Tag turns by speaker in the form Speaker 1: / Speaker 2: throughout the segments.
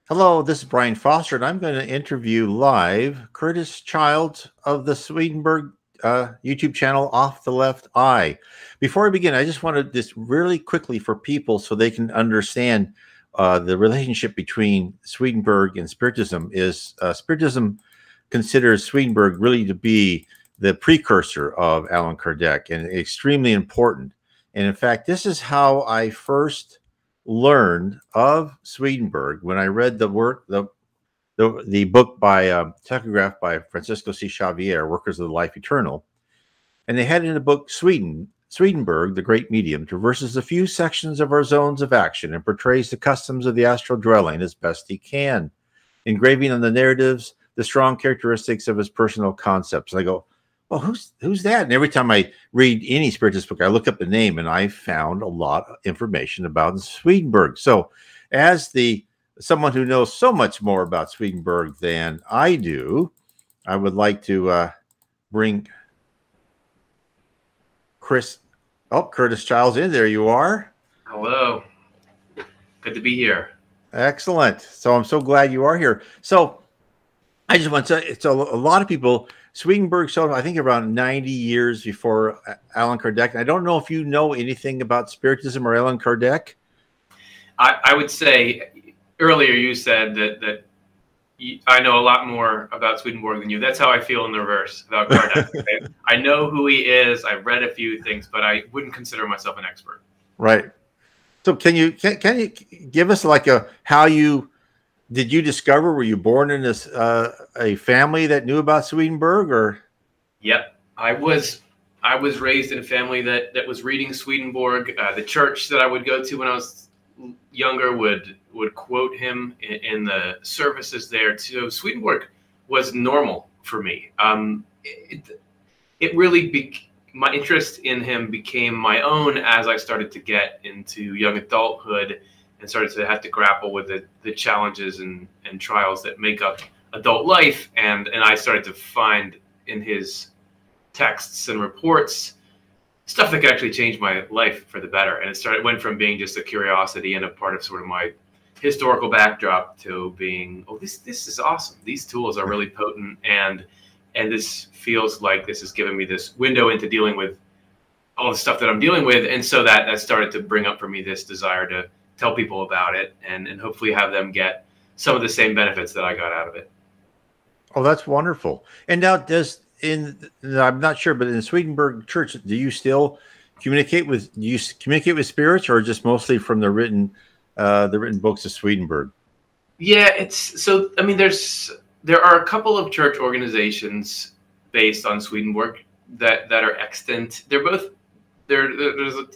Speaker 1: Hello, this is Brian Foster, and I'm going to interview live Curtis Childs of the Swedenborg YouTube channel, Off the Left Eye. Before I begin, I just wanted this really quickly for people so they can understand the relationship between Swedenborg and Spiritism. Spiritism considers Swedenborg really to be the precursor of Allan Kardec and extremely important. And in fact, this is how I first learned of Swedenborg when I read the book by Tachograph by Francisco C. Xavier, Workers of the Life Eternal, and they had in the book Swedenborg, the great medium, traverses a few sections of our zones of action and portrays the customs of the astral dwelling as best he can, engraving on the narratives the strong characteristics of his personal concepts. And I go, well, who's that? And every time I read any Spiritist book, I look up the name, and I found a lot of information about Swedenborg. So, as someone who knows so much more about Swedenborg than I do, I would like to bring Curtis Childs in. There you are.
Speaker 2: Hello. Good to be here.
Speaker 1: Excellent. So I'm so glad you are here. So I just want to say, so a lot of people, Swedenborg showed, I think, around 90 years before Allan Kardec. And I don't know if you know anything about Spiritism or Allan Kardec.
Speaker 2: I would say earlier you said that I know a lot more about Swedenborg than you. That's how I feel in the reverse about Kardec. Okay? I know who he is. I've read a few things, but I wouldn't consider myself an expert.
Speaker 1: Right. So can you give us like did you discover, were you born in this a family that knew about Swedenborg, or?
Speaker 2: Yep. I was raised in a family that was reading Swedenborg. The church that I would go to when I was younger would quote him in the services there too. Swedenborg was normal for me. It really my interest in him became my own as I started to get into young adulthood and started to have to grapple with the challenges and trials that make up adult life. And I started to find in his texts and reports stuff that could actually change my life for the better. And it went from being just a curiosity and a part of sort of my historical backdrop to being, oh, this is awesome. These tools are really potent, and this feels like this is giving me this window into dealing with all the stuff that I'm dealing with. And so that started to bring up for me this desire to tell people about it and hopefully have them get some of the same benefits that I got out of it.
Speaker 1: Oh, that's wonderful. And now I'm not sure, but in the Swedenborg Church, do you still communicate with spirits, or just mostly from the written books of Swedenborg?
Speaker 2: Yeah, I mean, there are a couple of church organizations based on Swedenborg that are extant. There's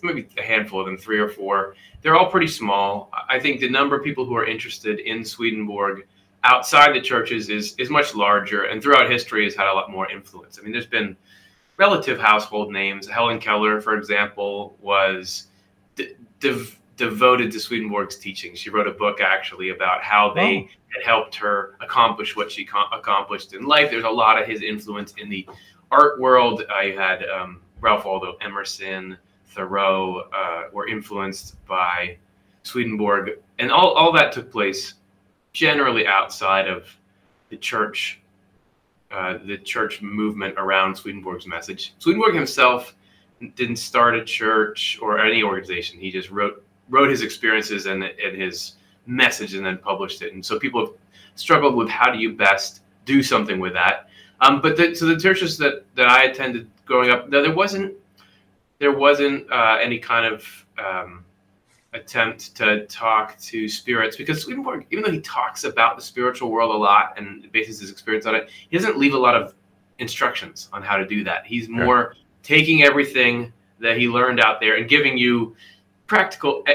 Speaker 2: maybe a handful of them, 3 or 4. They're all pretty small. I think the number of people who are interested in Swedenborg outside the churches is much larger, and throughout history has had a lot more influence. I mean, there's been relative household names. Helen Keller, for example, was devoted to Swedenborg's teaching. She wrote a book actually about how they had helped her accomplish what she accomplished in life. There's a lot of his influence in the art world. I had Ralph Waldo Emerson, Thoreau were influenced by Swedenborg, and all that took place generally outside of the church movement around Swedenborg's message. Swedenborg himself didn't start a church or any organization. He just wrote his experiences and his message and then published it. And so people have struggled with how do you best do something with that. But the churches that I attended growing up, there wasn't any kind of attempt to talk to spirits, because Swedenborg, even though he talks about the spiritual world a lot and bases his experience on it, he doesn't leave a lot of instructions on how to do that. He's more taking everything that he learned out there and giving you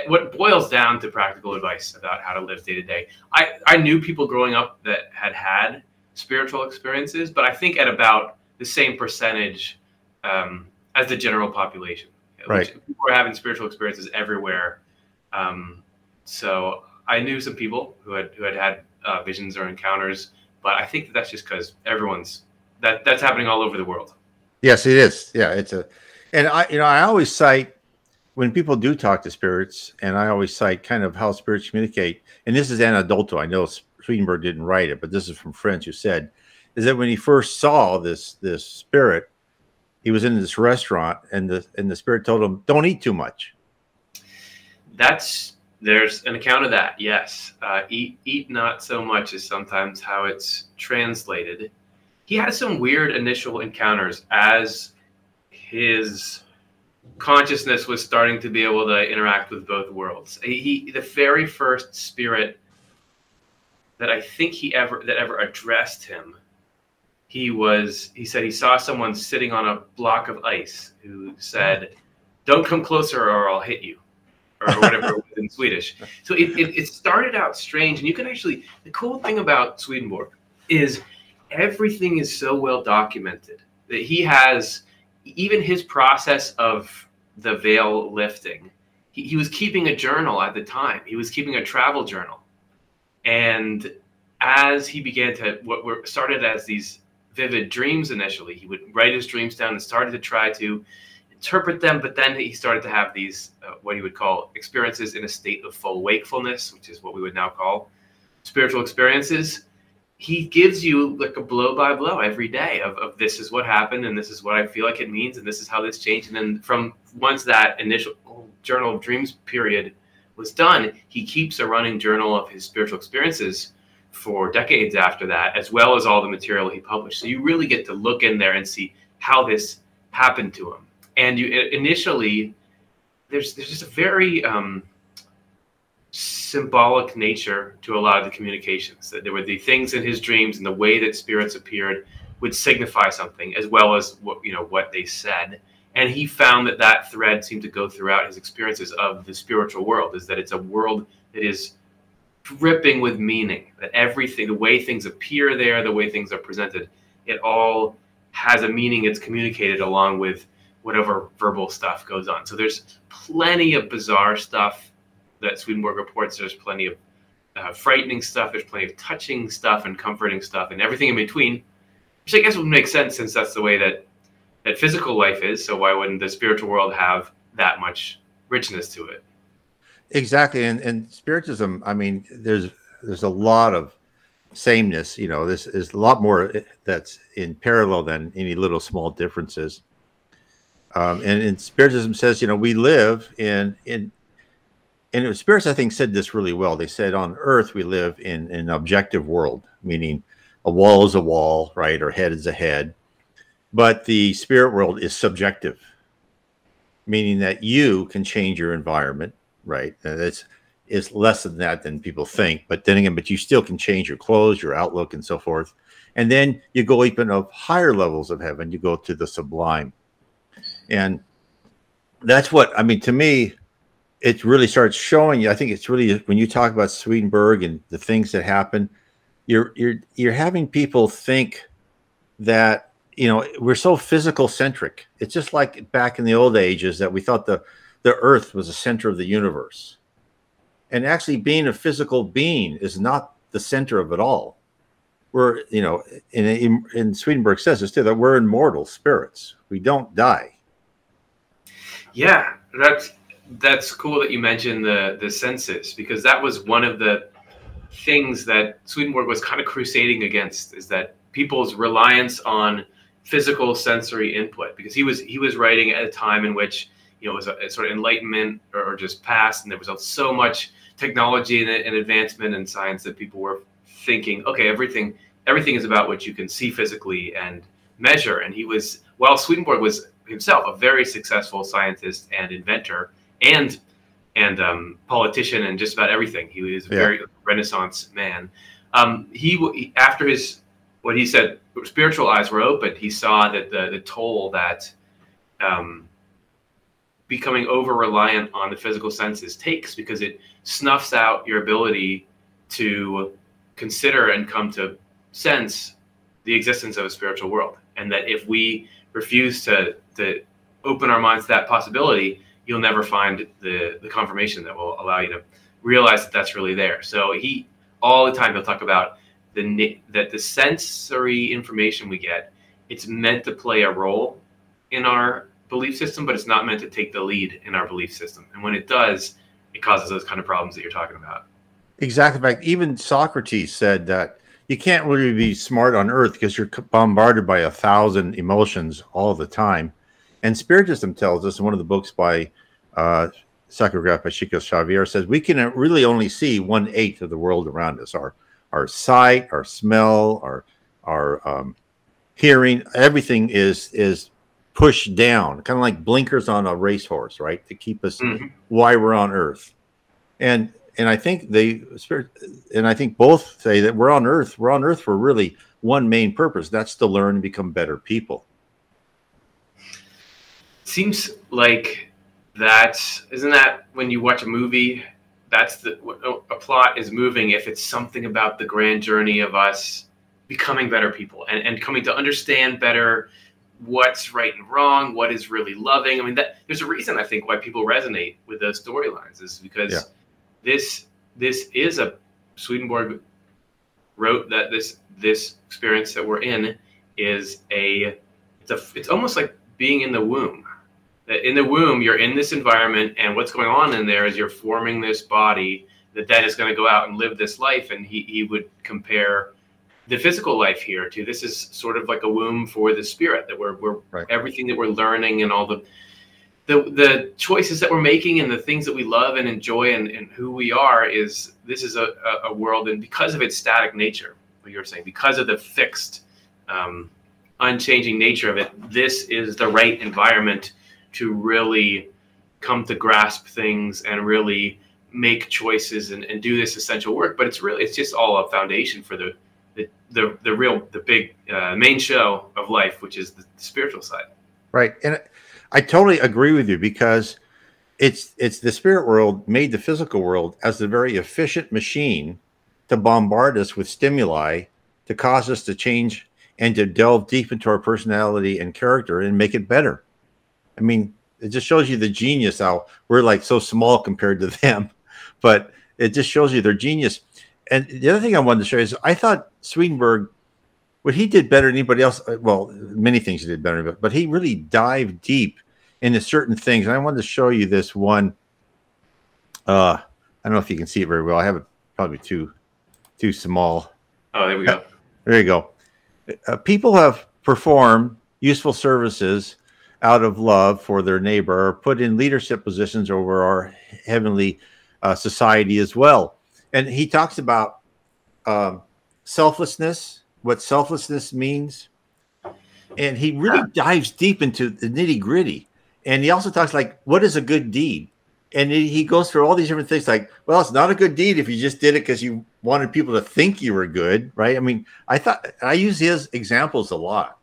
Speaker 2: what boils down to practical advice about how to live day to day. I knew people growing up that had spiritual experiences, but I think at about the same percentage as the general population.
Speaker 1: Right.
Speaker 2: People are having spiritual experiences everywhere. So I knew some people who had visions or encounters, but I think that's just because that's happening all over the world.
Speaker 1: Yes, it is. Yeah, and I always cite when people do talk to spirits, and I always cite kind of how spirits communicate, and this is anecdotal. I know Swedenborg didn't write it, but this is from friends who said, is that when he first saw this spirit, he was in this restaurant, and the spirit told him, "Don't eat too much."
Speaker 2: There's an account of that. Yes, eat not so much is sometimes how it's translated. He had some weird initial encounters as his consciousness was starting to be able to interact with both worlds. The very first spirit that I think that ever addressed him, he said he saw someone sitting on a block of ice who said, "Don't come closer or I'll hit you," or whatever it was in Swedish. So it started out strange, and you can actually, the cool thing about Swedenborg is everything is so well documented that he has, even his process of the veil lifting, he was keeping a journal at the time. He was keeping a travel journal. And as he began to, what were started as these vivid dreams initially, he would write his dreams down and started to try to interpret them. But then he started to have these, what he would call experiences in a state of full wakefulness, which is what we would now call spiritual experiences. He gives you like a blow by blow every day of this is what happened, and this is what I feel like it means, and this is how this changed. And then from once that initial journal of dreams period was done, he keeps a running journal of his spiritual experiences for decades after that, as well as all the material he published. So you really get to look in there and see how this happened to him. And you initially, there's just a very symbolic nature to a lot of the communications, that there were the things in his dreams and the way that spirits appeared would signify something, as well as what they said. And he found that that thread seemed to go throughout his experiences of the spiritual world, is that it's a world that is dripping with meaning, that everything, the way things appear there, the way things are presented, it all has a meaning. It's communicated along with whatever verbal stuff goes on. So there's plenty of bizarre stuff that Swedenborg reports. There's plenty of frightening stuff. There's plenty of touching stuff and comforting stuff and everything in between, which I guess would make sense since that's the way that physical life is. So why wouldn't the spiritual world have that much richness to it?
Speaker 1: Exactly. And Spiritism, I mean, there's a lot of sameness. This is a lot more that's in parallel than any little small differences. And Spiritism says, we live and spirits, I think, said this really well. They said on Earth, we live in an objective world, meaning a wall is a wall, right? Or head is a head. But the spirit world is subjective, meaning that you can change your environment, right? And it's less than that than people think. But then again, you still can change your clothes, your outlook, and so forth. And then you go even up higher levels of heaven. You go to the sublime. And that's what, I mean, to me, it really starts showing you. I think it's really, when you talk about Swedenborg and the things that happen, you're having people think that, we're so physical centric. It's just like back in the old ages that we thought the earth was the center of the universe. And actually being a physical being is not the center of it all. We're, and Swedenborg says this too, that we're immortal spirits. We don't die.
Speaker 2: Yeah, that's cool that you mentioned the senses, because that was one of the things that Swedenborg was kind of crusading against, is that people's reliance on physical sensory input, because he was writing at a time in which it was a sort of enlightenment or just past, and there was so much technology and advancement in science that people were thinking, okay, everything is about what you can see physically and measure. And while Swedenborg was himself a very successful scientist and inventor and politician and just about everything, he was a very Renaissance man. After what he said, spiritual eyes were opened, he saw that the toll that becoming over reliant on the physical senses takes, because it snuffs out your ability to consider and come to sense the existence of a spiritual world. And that if we refuse to open our minds to that possibility, you'll never find the confirmation that will allow you to realize that that's really there. So all the time he'll talk about that the sensory information we get, it's meant to play a role in our belief system, but it's not meant to take the lead in our belief system. And when it does, it causes those kind of problems that you're talking about.
Speaker 1: Exactly. In fact, even Socrates said that you can't really be smart on earth because you're bombarded by 1,000 emotions all the time. And Spiritism tells us in one of the books by psychograph by Chico Xavier says we can really only see 1/8 of the world around us. Our sight, our smell, our hearing, everything is pushed down, kind of like blinkers on a racehorse, right? To keep us why we're on earth. And I think both say that we're on earth for really one main purpose. That's to learn and become better people.
Speaker 2: Seems like isn't that when you watch a movie, that's a plot is moving if it's something about the grand journey of us becoming better people and coming to understand better what's right and wrong, what is really loving. I mean, there's a reason I think why people resonate with those storylines is because this is Swedenborg wrote that this experience that we're in is it's almost like being in the womb. That in the womb, you're in this environment, and what's going on in there is you're forming this body that is going to go out and live this life. And he would compare the physical life here to this is sort of like a womb for the spirit, that we're right. Everything that we're learning and all the choices that we're making and the things that we love and enjoy and who we are this is a world, and because of its static nature, what you're saying, because of the fixed, unchanging nature of it, this is the right environment to really come to grasp things and really make choices and do this essential work. But it's just all a foundation for the big main show of life, which is the spiritual side.
Speaker 1: Right. And I totally agree with you, because it's the spirit world made the physical world as a very efficient machine to bombard us with stimuli, to cause us to change and to delve deep into our personality and character and make it better. I mean, it just shows you the genius, how we're like so small compared to them, but it just shows you their genius. And the other thing I wanted to show you is I thought Swedenborg, what he did better than anybody else, well, many things he did better, but he really dived deep into certain things. And I wanted to show you this one. I don't know if you can see it very well. I have it probably too small.
Speaker 2: Oh, there we go.
Speaker 1: There you go. People have performed useful services out of love for their neighbor, or put in leadership positions over our heavenly society as well. And he talks about selflessness, what selflessness means. And he really dives deep into the nitty gritty. And he also talks like, what is a good deed? And he goes through all these different things like, well, it's not a good deed if you just did it because you wanted people to think you were good, right? I mean, I use his examples a lot.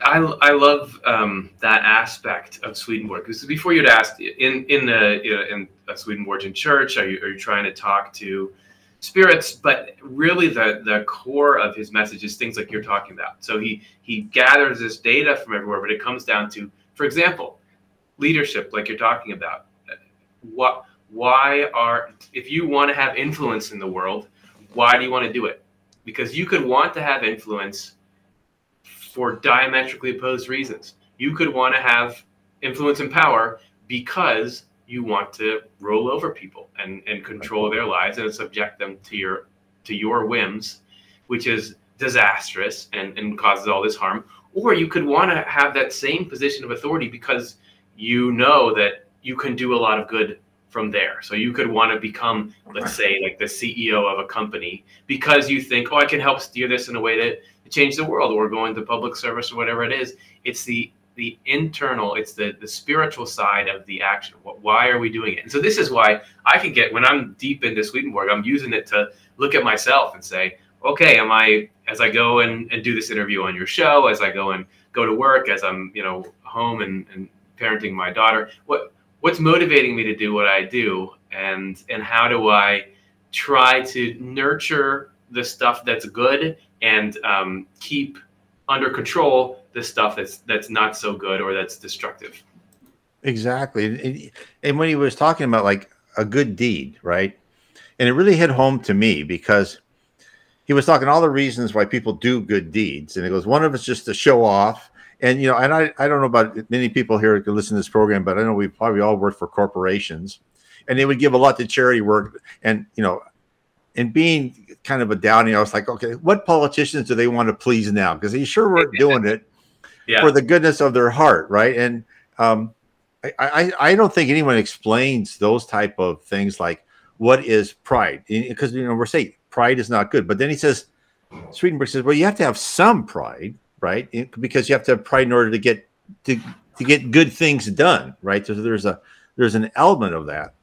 Speaker 2: I love that aspect of Swedenborg, because before you'd asked in a Swedenborgian church, are you trying to talk to spirits? But really, the core of his message is things like you're talking about. So he gathers this data from everywhere, but it comes down to, for example, leadership, like you're talking about. If you want to have influence in the world, why do you want to do it? Because you could want to have influence for diametrically opposed reasons. You could want to have influence and power because you want to roll over people and control their lives and subject them to your whims, which is disastrous and causes all this harm. Or you could want to have that same position of authority because you know that you can do a lot of good from there. So you could want to become, let's say, like the CEO of a company because you think, oh, I can help steer this in a way that change the world, or go into public service or whatever it is. It's the internal, it's the spiritual side of the action. Why are we doing it? And so this is why I can get, when I'm deep into Swedenborg, I'm using it to look at myself and say, okay, as I go and do this interview on your show, as I go to work, as I'm, home and parenting my daughter, what's motivating me to do what I do, and how do I try to nurture the stuff that's good and keep under control the stuff that's not so good or that's destructive.
Speaker 1: Exactly. And when he was talking about like a good deed, right? And it really hit home to me because he was talking all the reasons why people do good deeds. And he goes, one of it's just to show off. And, and I don't know about many people here who can listen to this program, but I know we probably all work for corporations, and they would give a lot to charity work. And, and being kind of a downy, I was like, okay, what politicians do they want to please now? Because they sure weren't doing it for the goodness of their heart, right? And I don't think anyone explains those type of things, like what is pride, because we're saying pride is not good. But then he says, Swedenborg says, well, you have to have some pride, right? Because you have to have pride in order to get good things done, right? So there's an element of that.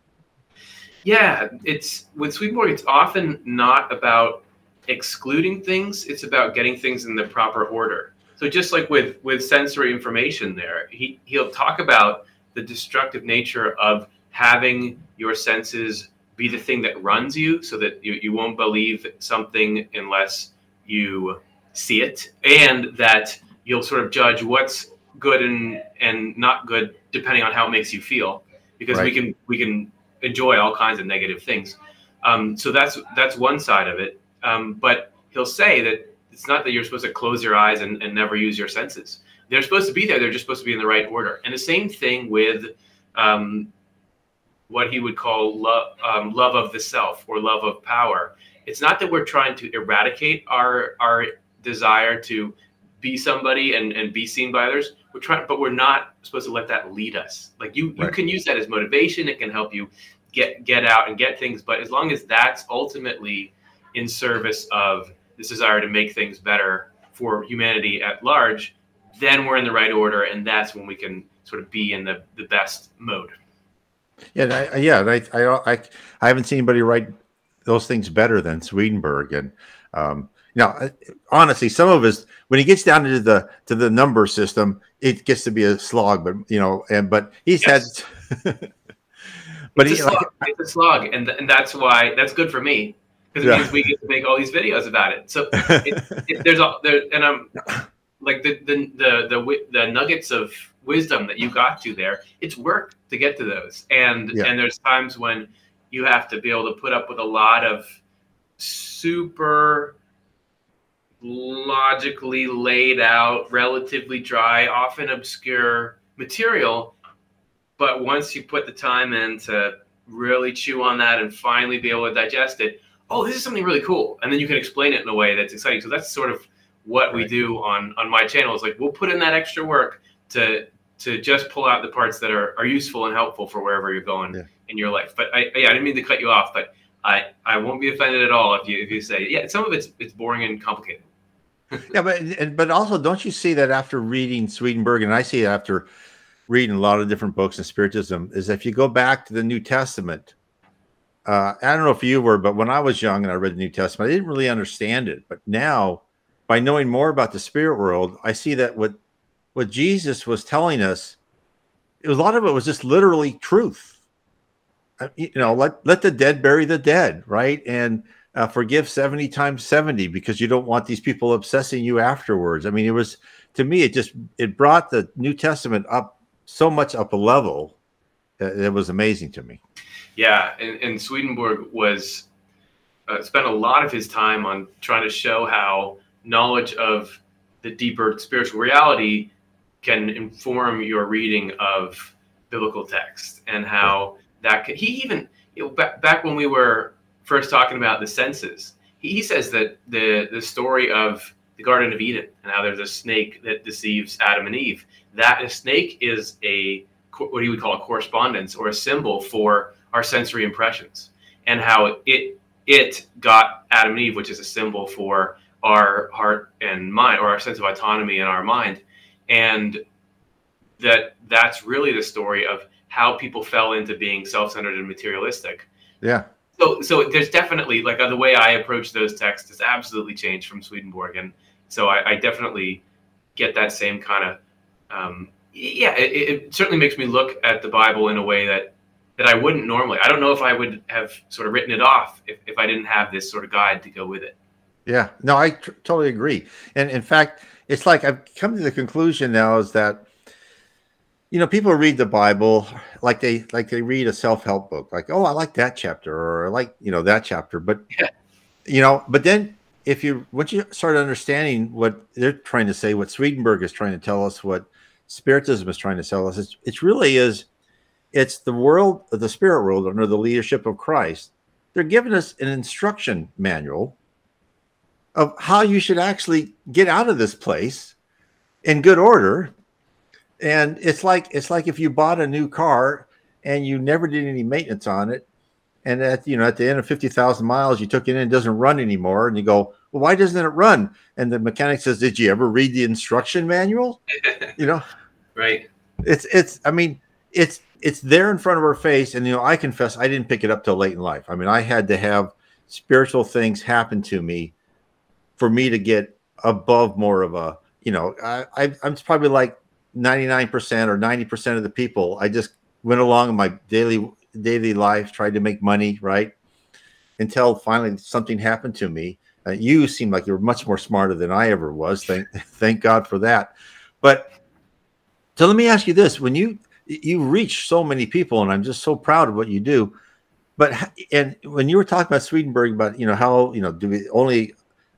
Speaker 2: Yeah, it's with Swedenborg, it's often not about excluding things, it's about getting things in the proper order. So just like with sensory information there, he'll talk about the destructive nature of having your senses be the thing that runs you, so that you won't believe something unless you see it, and that you'll sort of judge what's good and not good depending on how it makes you feel, because we can enjoy all kinds of negative things. So that's one side of it. But he'll say that it's not that you're supposed to close your eyes and never use your senses. They're supposed to be there. They're just supposed to be in the right order. And the same thing with what he would call love of the self, or love of power. It's not that we're trying to eradicate our desire to be somebody and be seen by others. But we're not supposed to let that lead us. Like you can use that as motivation. It can help you get out and get things. But as long as that's ultimately in service of this desire to make things better for humanity at large, then we're in the right order, and that's when we can sort of be in the best mode.
Speaker 1: Yeah, I haven't seen anybody write those things better than Swedenborg. And now, honestly, some of us, when he gets down to the number system, it gets to be a slog. But but he's had.
Speaker 2: But it's a slog, and that's why that's good for me, because it means we get to make all these videos about it. So and I'm like the nuggets of wisdom that you got to there. It's work to get to those, and there's times when you have to be able to put up with a lot of super logically laid out, relatively dry, often obscure material. But once you put the time in to really chew on that and finally be able to digest it, oh, this is something really cool. And then you can explain it in a way that's exciting. So that's sort of what we do on my channel. Is like, we'll put in that extra work to just pull out the parts that are useful and helpful for wherever you're going in your life. But I didn't mean to cut you off, but I won't be offended at all if you say, some of it's boring and complicated.
Speaker 1: Yeah, but also, don't you see that after reading Swedenborg, and I see it after reading a lot of different books in Spiritism, is if you go back to the New Testament, I don't know if you were, but when I was young and I read the New Testament, I didn't really understand it. But now, by knowing more about the spirit world, I see that what Jesus was telling us, a lot of it was just literally truth. Let the dead bury the dead, right? And forgive 70 times 70, because you don't want these people obsessing you afterwards. I mean, it was, to me, it brought the New Testament up so much up a level. It was amazing to me.
Speaker 2: Yeah, and Swedenborg was spent a lot of his time on trying to show how knowledge of the deeper spiritual reality can inform your reading of biblical text, and how that can, he even, back when we were first talking about the senses, he says that the story of the Garden of Eden, and how there's a snake that deceives Adam and Eve, that a snake is what he would call a correspondence, or a symbol for our sensory impressions, and how it got Adam and Eve, which is a symbol for our heart and mind, or our sense of autonomy in our mind. And that's really the story of how people fell into being self-centered and materialistic.
Speaker 1: Yeah.
Speaker 2: So there's definitely, like, the way I approach those texts has absolutely changed from Swedenborg. And so I definitely get that same kind of, it certainly makes me look at the Bible in a way that I wouldn't normally. I don't know if I would have sort of written it off if I didn't have this sort of guide to go with it.
Speaker 1: Yeah, no, I totally agree. And in fact, it's like I've come to the conclusion now is that, people read the Bible like they read a self-help book, like, oh, I like that chapter, or I like, that chapter. But, but then once you start understanding what they're trying to say, what Swedenborg is trying to tell us, what Spiritism is trying to tell us, it's really is, it's the world, the spirit world under the leadership of Christ. They're giving us an instruction manual of how you should actually get out of this place in good order. And it's like if you bought a new car and you never did any maintenance on it, and at the end of 50,000 miles, you took it in, it doesn't run anymore, and you go, well, why doesn't it run? And the mechanic says, did you ever read the instruction manual?
Speaker 2: Right.
Speaker 1: I mean, it's there in front of our face. And, I confess, I didn't pick it up till late in life. I mean, I had to have spiritual things happen to me for me to get above more of a, I'm probably like 99% or 90% of the people. I just went along in my daily life, tried to make money, right? Until finally something happened to me. You seem like you're much more smarter than I ever was. Thank God for that. But so let me ask you this: when you reach so many people, and I'm just so proud of what you do. And when you were talking about Swedenborg, about how do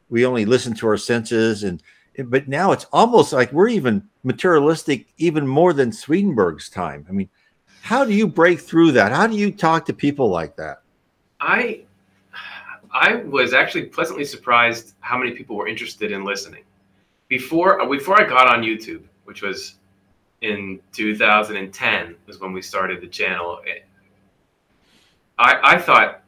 Speaker 1: we only listen to our senses, but now it's almost like we're even materialistic, even more than Swedenborg's time. I mean, how do you break through that? How do you talk to people like that?
Speaker 2: I was actually pleasantly surprised how many people were interested in listening. Before I got on YouTube, which was in 2010, was when we started the channel. I thought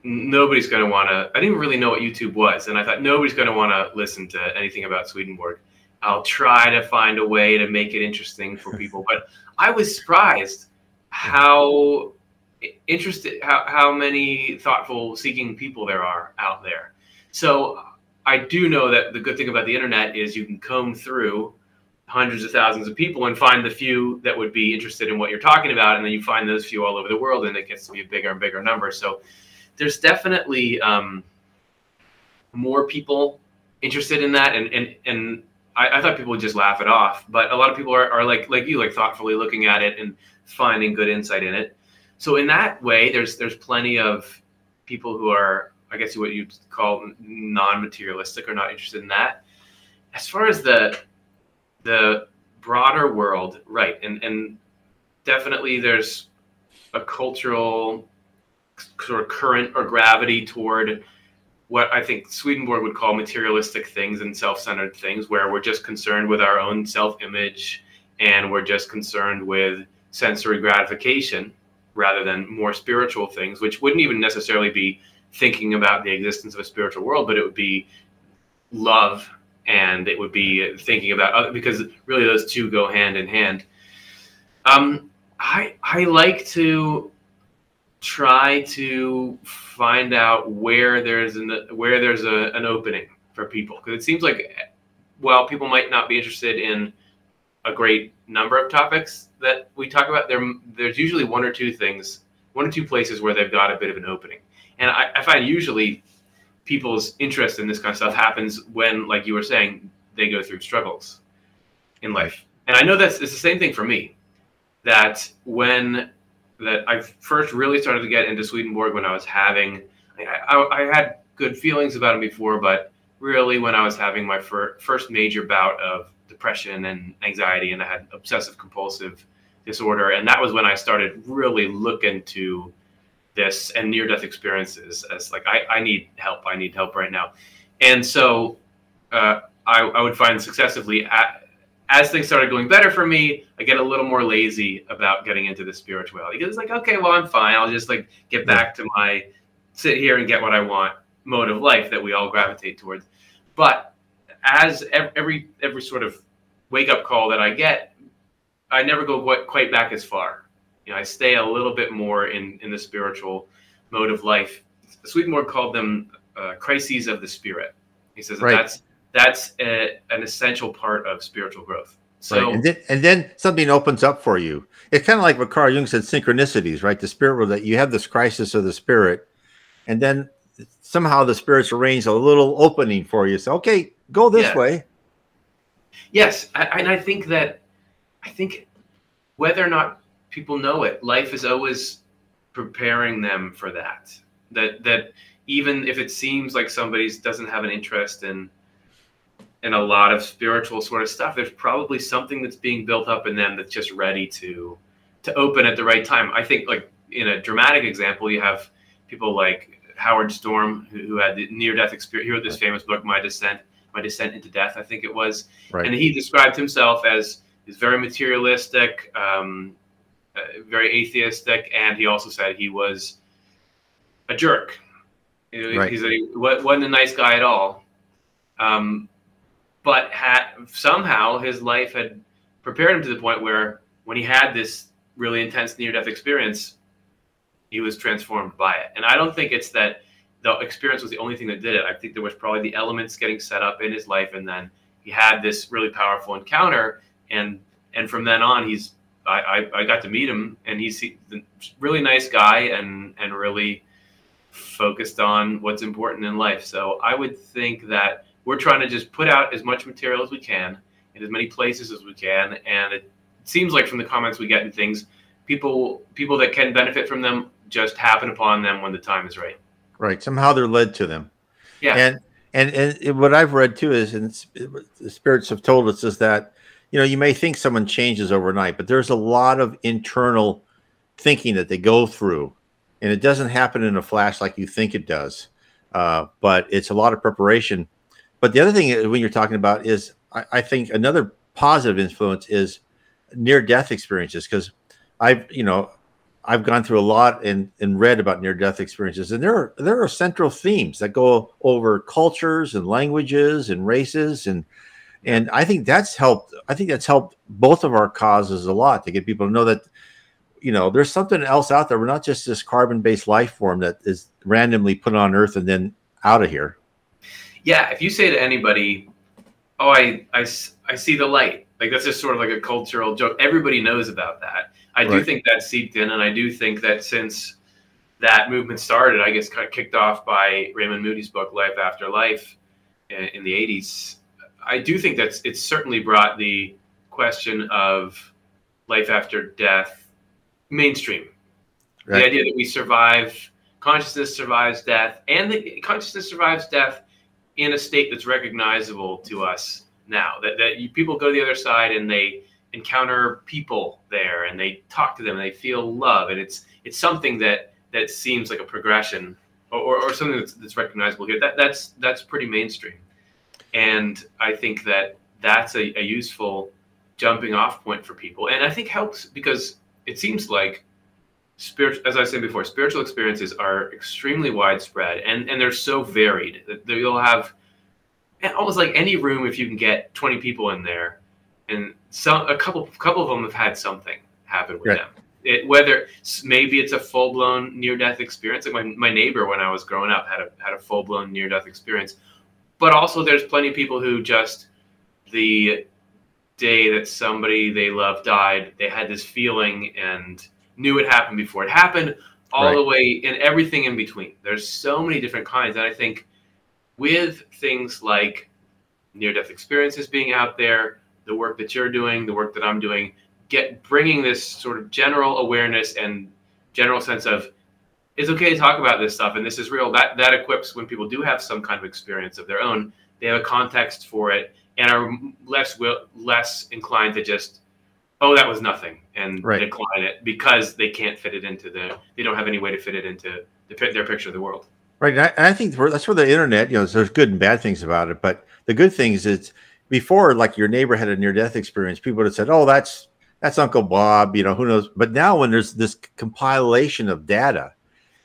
Speaker 2: nobody's going to want to. I didn't really know what YouTube was, and I thought nobody's going to want to listen to anything about Swedenborg. I'll try to find a way to make it interesting for people, but I was surprised how interested, how many thoughtful, seeking people there are out there. So I do know that the good thing about the internet is you can comb through hundreds of thousands of people and find the few that would be interested in what you're talking about, and then you find those few all over the world, and it gets to be a bigger and bigger number. So there's definitely more people interested in that, and I thought people would just laugh it off, but a lot of people are like you, like thoughtfully looking at it and finding good insight in it. So in that way, there's plenty of people who are, I guess, what you'd call non-materialistic or not interested in that. As far as the broader world, right, and definitely there's a cultural sort of current or gravity toward what I think Swedenborg would call materialistic things and self-centered things, where we're just concerned with our own self-image and we're just concerned with sensory gratification rather than more spiritual things, which wouldn't even necessarily be thinking about the existence of a spiritual world, but it would be love, and it would be thinking about other, because really those two go hand in hand. I like to try to find out where there's an opening for people, because it seems like while people might not be interested in a great number of topics that we talk about, there's usually one or two places where they've got a bit of an opening. And I find usually people's interest in this kind of stuff happens when, like you were saying, they go through struggles in life. And I know it's the same thing for me, that I first really started to get into Swedenborg when I was having, I had good feelings about him before, but really when I was having my first major bout of depression and anxiety, and I had obsessive compulsive disorder. And that was when I started really looking to this and near-death experiences as like, I need help right now. And so I would find successively, as things started going better for me, I get a little more lazy about getting into the spirituality, because it's like, okay, well, I'm fine. I'll just like get back to my sit here and get what I want mode of life that we all gravitate towards. But as every sort of wake-up call that I get, I never go quite back as far. I stay a little bit more in the spiritual mode of life. Swedenborg called them crises of the spirit. He says that's an essential part of spiritual growth. So,
Speaker 1: right. And then something opens up for you. It's kind of like what Carl Jung said, synchronicities, right? The spirit world, that you have this crisis of the spirit, and then somehow the spirit's arranged a little opening for you. So, okay, go this way.
Speaker 2: Yes, and I think whether or not people know it, life is always preparing them for that. That even if it seems like somebody doesn't have an interest in a lot of spiritual sort of stuff, there's probably something that's being built up in them that's just ready to open at the right time. I think, like, in a dramatic example, you have people like Howard Storm, who had the near-death experience. He wrote this famous book, My Descent into Death, I think it was.
Speaker 1: Right.
Speaker 2: And he described himself as very materialistic, very atheistic, and he also said he was a jerk.
Speaker 1: Right.
Speaker 2: He wasn't a nice guy at all. But somehow his life had prepared him to the point where when he had this really intense near-death experience, he was transformed by it. And I don't think it's that the experience was the only thing that did it. I think there was probably the elements getting set up in his life, and then he had this really powerful encounter, and from then on, I got to meet him, and he's a really nice guy and really focused on what's important in life. So I would think that we're trying to just put out as much material as we can in as many places as we can, and it seems like from the comments we get and things, people that can benefit from them just happen upon them when the time is right.
Speaker 1: Right. Somehow they're led to them.
Speaker 2: Yeah.
Speaker 1: And what I've read too is, and the spirits have told us, is that, you know, you may think someone changes overnight, but there's a lot of internal thinking that they go through, and it doesn't happen in a flash like you think it does. But it's a lot of preparation. But the other thing when you're talking about is, I think another positive influence is near-death experiences, because I've gone through a lot and read about near-death experiences, and there are central themes that go over cultures and languages and races, and I think that's helped. I think that's helped both of our causes a lot, to get people to know that, you know, there's something else out there. We're not just this carbon-based life form that is randomly put on Earth and then out of here.
Speaker 2: Yeah, if you say to anybody, "Oh, I see the light," like that's just sort of like a cultural joke. Everybody knows about that. I do think that seeped in, and I do think that since that movement started, I guess kind of kicked off by Raymond Moody's book Life After Life in the 80s, I do think that it's certainly brought the question of life after death mainstream. Right. The idea that we survive, consciousness survives death, and the consciousness survives death in a state that's recognizable to us now. That people go to the other side and they encounter people there, and they talk to them, and they feel love, and it's something that seems like a progression or something that's recognizable here. That's pretty mainstream, and I think that's a useful jumping off point for people, and I think helps because it seems like as I said before, spiritual experiences are extremely widespread, and they're so varied that you'll have almost like any room, if you can get 20 people in there, and a couple of them have had something happen with them. Whether maybe it's a full-blown near-death experience, like my neighbor when I was growing up had a full-blown near-death experience, but also there's plenty of people who just the day that somebody they love died, they had this feeling and knew it happened before it happened, all the way, and everything in between. There's so many different kinds, and I think with things like near-death experiences being out there, the work that you're doing, the work that I'm doing, bringing this sort of general awareness and general sense of it's okay to talk about this stuff and this is real. That equips when people do have some kind of experience of their own, they have a context for it and are less inclined to just, oh, that was nothing, and decline it because they can't fit it into they don't have any way to fit it into their picture of the world. Right.
Speaker 1: And I think that's where the internet, you know, there's good and bad things about it, but the good things is before, like your neighbor had a near-death experience, people would have said, oh, that's Uncle Bob, you know, who knows? But now when there's this compilation of data,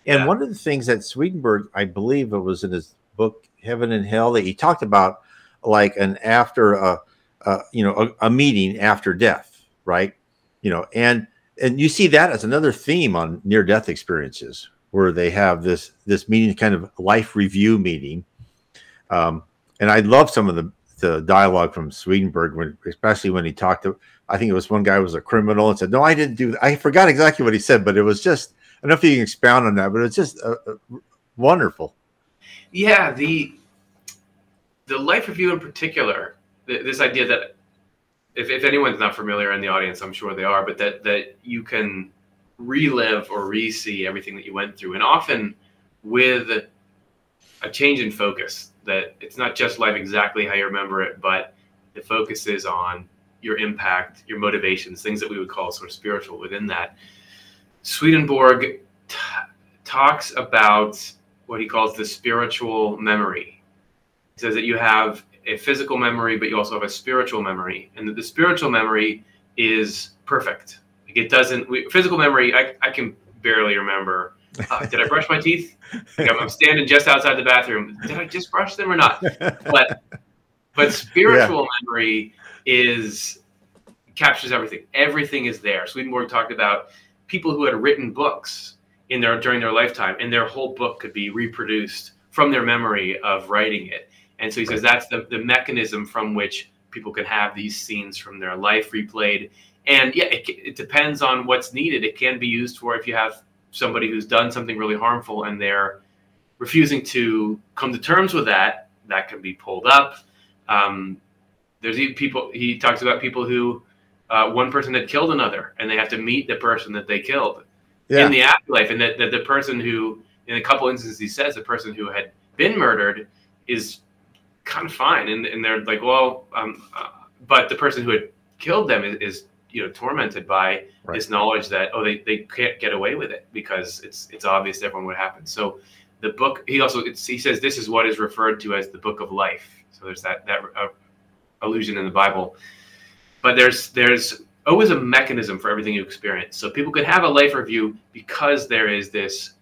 Speaker 1: and one of the things that Swedenborg, I believe it was in his book, Heaven and Hell, that he talked about like an after, a meeting after death, right? You know, and you see that as another theme on near-death experiences, where they have this meeting, kind of life review meeting. And I love some of the dialogue from Swedenborg, especially when he talked to, I think it was one guy was a criminal and said, no, I didn't do that. I forgot exactly what he said, but it was just, I don't know if you can expound on that, but it's just wonderful.
Speaker 2: Yeah, the life review in particular, this idea that if anyone's not familiar in the audience, I'm sure they are, but that you can relive or re-see everything that you went through. And often with a change in focus, that it's not just life exactly how you remember it, but the focus is on your impact, your motivations, things that we would call sort of spiritual within that. Swedenborg talks about what he calls the spiritual memory. He says that you have a physical memory, but you also have a spiritual memory, and that the spiritual memory is perfect. Like it doesn't, physical memory, I can barely remember. Did I brush my teeth? Like I'm standing just outside the bathroom. Did I just brush them or not? But spiritual memory captures everything. Everything is there. Swedenborg talked about people who had written books during their lifetime, and their whole book could be reproduced from their memory of writing it. And so he says that's the mechanism from which people can have these scenes from their life replayed. And yeah, it depends on what's needed. It can be used for if you have somebody who's done something really harmful and they're refusing to come to terms with that, that can be pulled up. There's even people, he talks about people who, one person had killed another and they have to meet the person that they killed in the afterlife. And that the person who, in a couple instances, he says the person who had been murdered is kind of fine. And they're like, well, but the person who had killed them is tormented by this knowledge that, oh, they can't get away with it because it's obvious to everyone what happened. So the book, he says this is what is referred to as the book of life. So there's that allusion in the Bible, but there's always a mechanism for everything you experience. So people could have a life review because there is this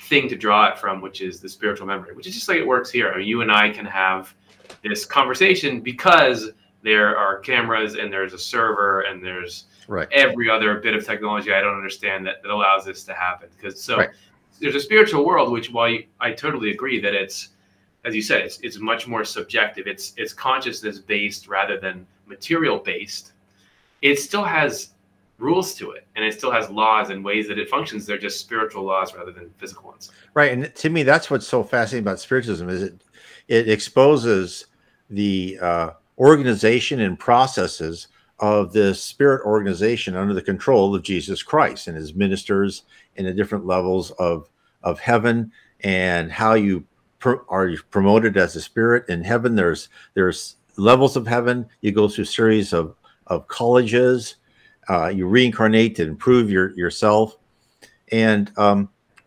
Speaker 2: thing to draw it from, which is the spiritual memory, which is just like it works here. I mean, you and I can have this conversation because there are cameras and there's a server and there's every other bit of technology I don't understand that allows this to happen. Because there's a spiritual world, which while I totally agree that it's, as you said, it's much more subjective. It's consciousness based rather than material based. It still has rules to it, and it still has laws and ways that it functions. They're just spiritual laws rather than physical ones. Right.
Speaker 1: And to me, that's what's so fascinating about Spiritism is it exposes the organization and processes of this spirit organization under the control of Jesus Christ and his ministers in the different levels of heaven, and how you are promoted as a spirit in heaven. There's levels of heaven. You go through a series of colleges. You reincarnate to improve yourself. And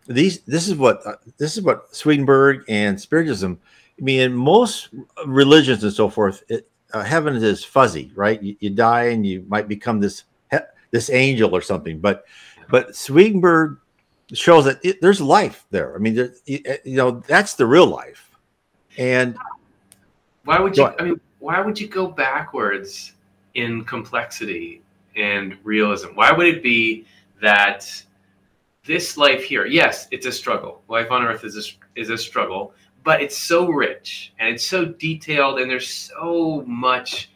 Speaker 1: this is what Swedenborg and Spiritism, I mean, in most religions and so forth, heaven is fuzzy, right? You die and you might become this angel or something. But Swedenborg shows that there's life there. I mean, that's the real life. And
Speaker 2: why would you? I mean, why would you go backwards in complexity and realism? Why would it be that this life here? Yes, it's a struggle. Life on Earth is a struggle. But it's so rich and it's so detailed, and there's so much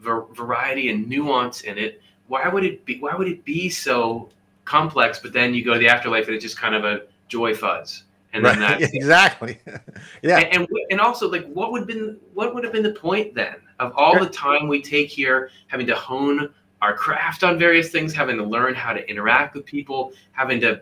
Speaker 2: variety and nuance in it. Why would it be so complex? But then you go to the afterlife and it's just kind of a joy fuzz, and then that's
Speaker 1: exactly.
Speaker 2: And also, like, what would have been the point then of all the time we take here, having to hone our craft on various things, having to learn how to interact with people, having to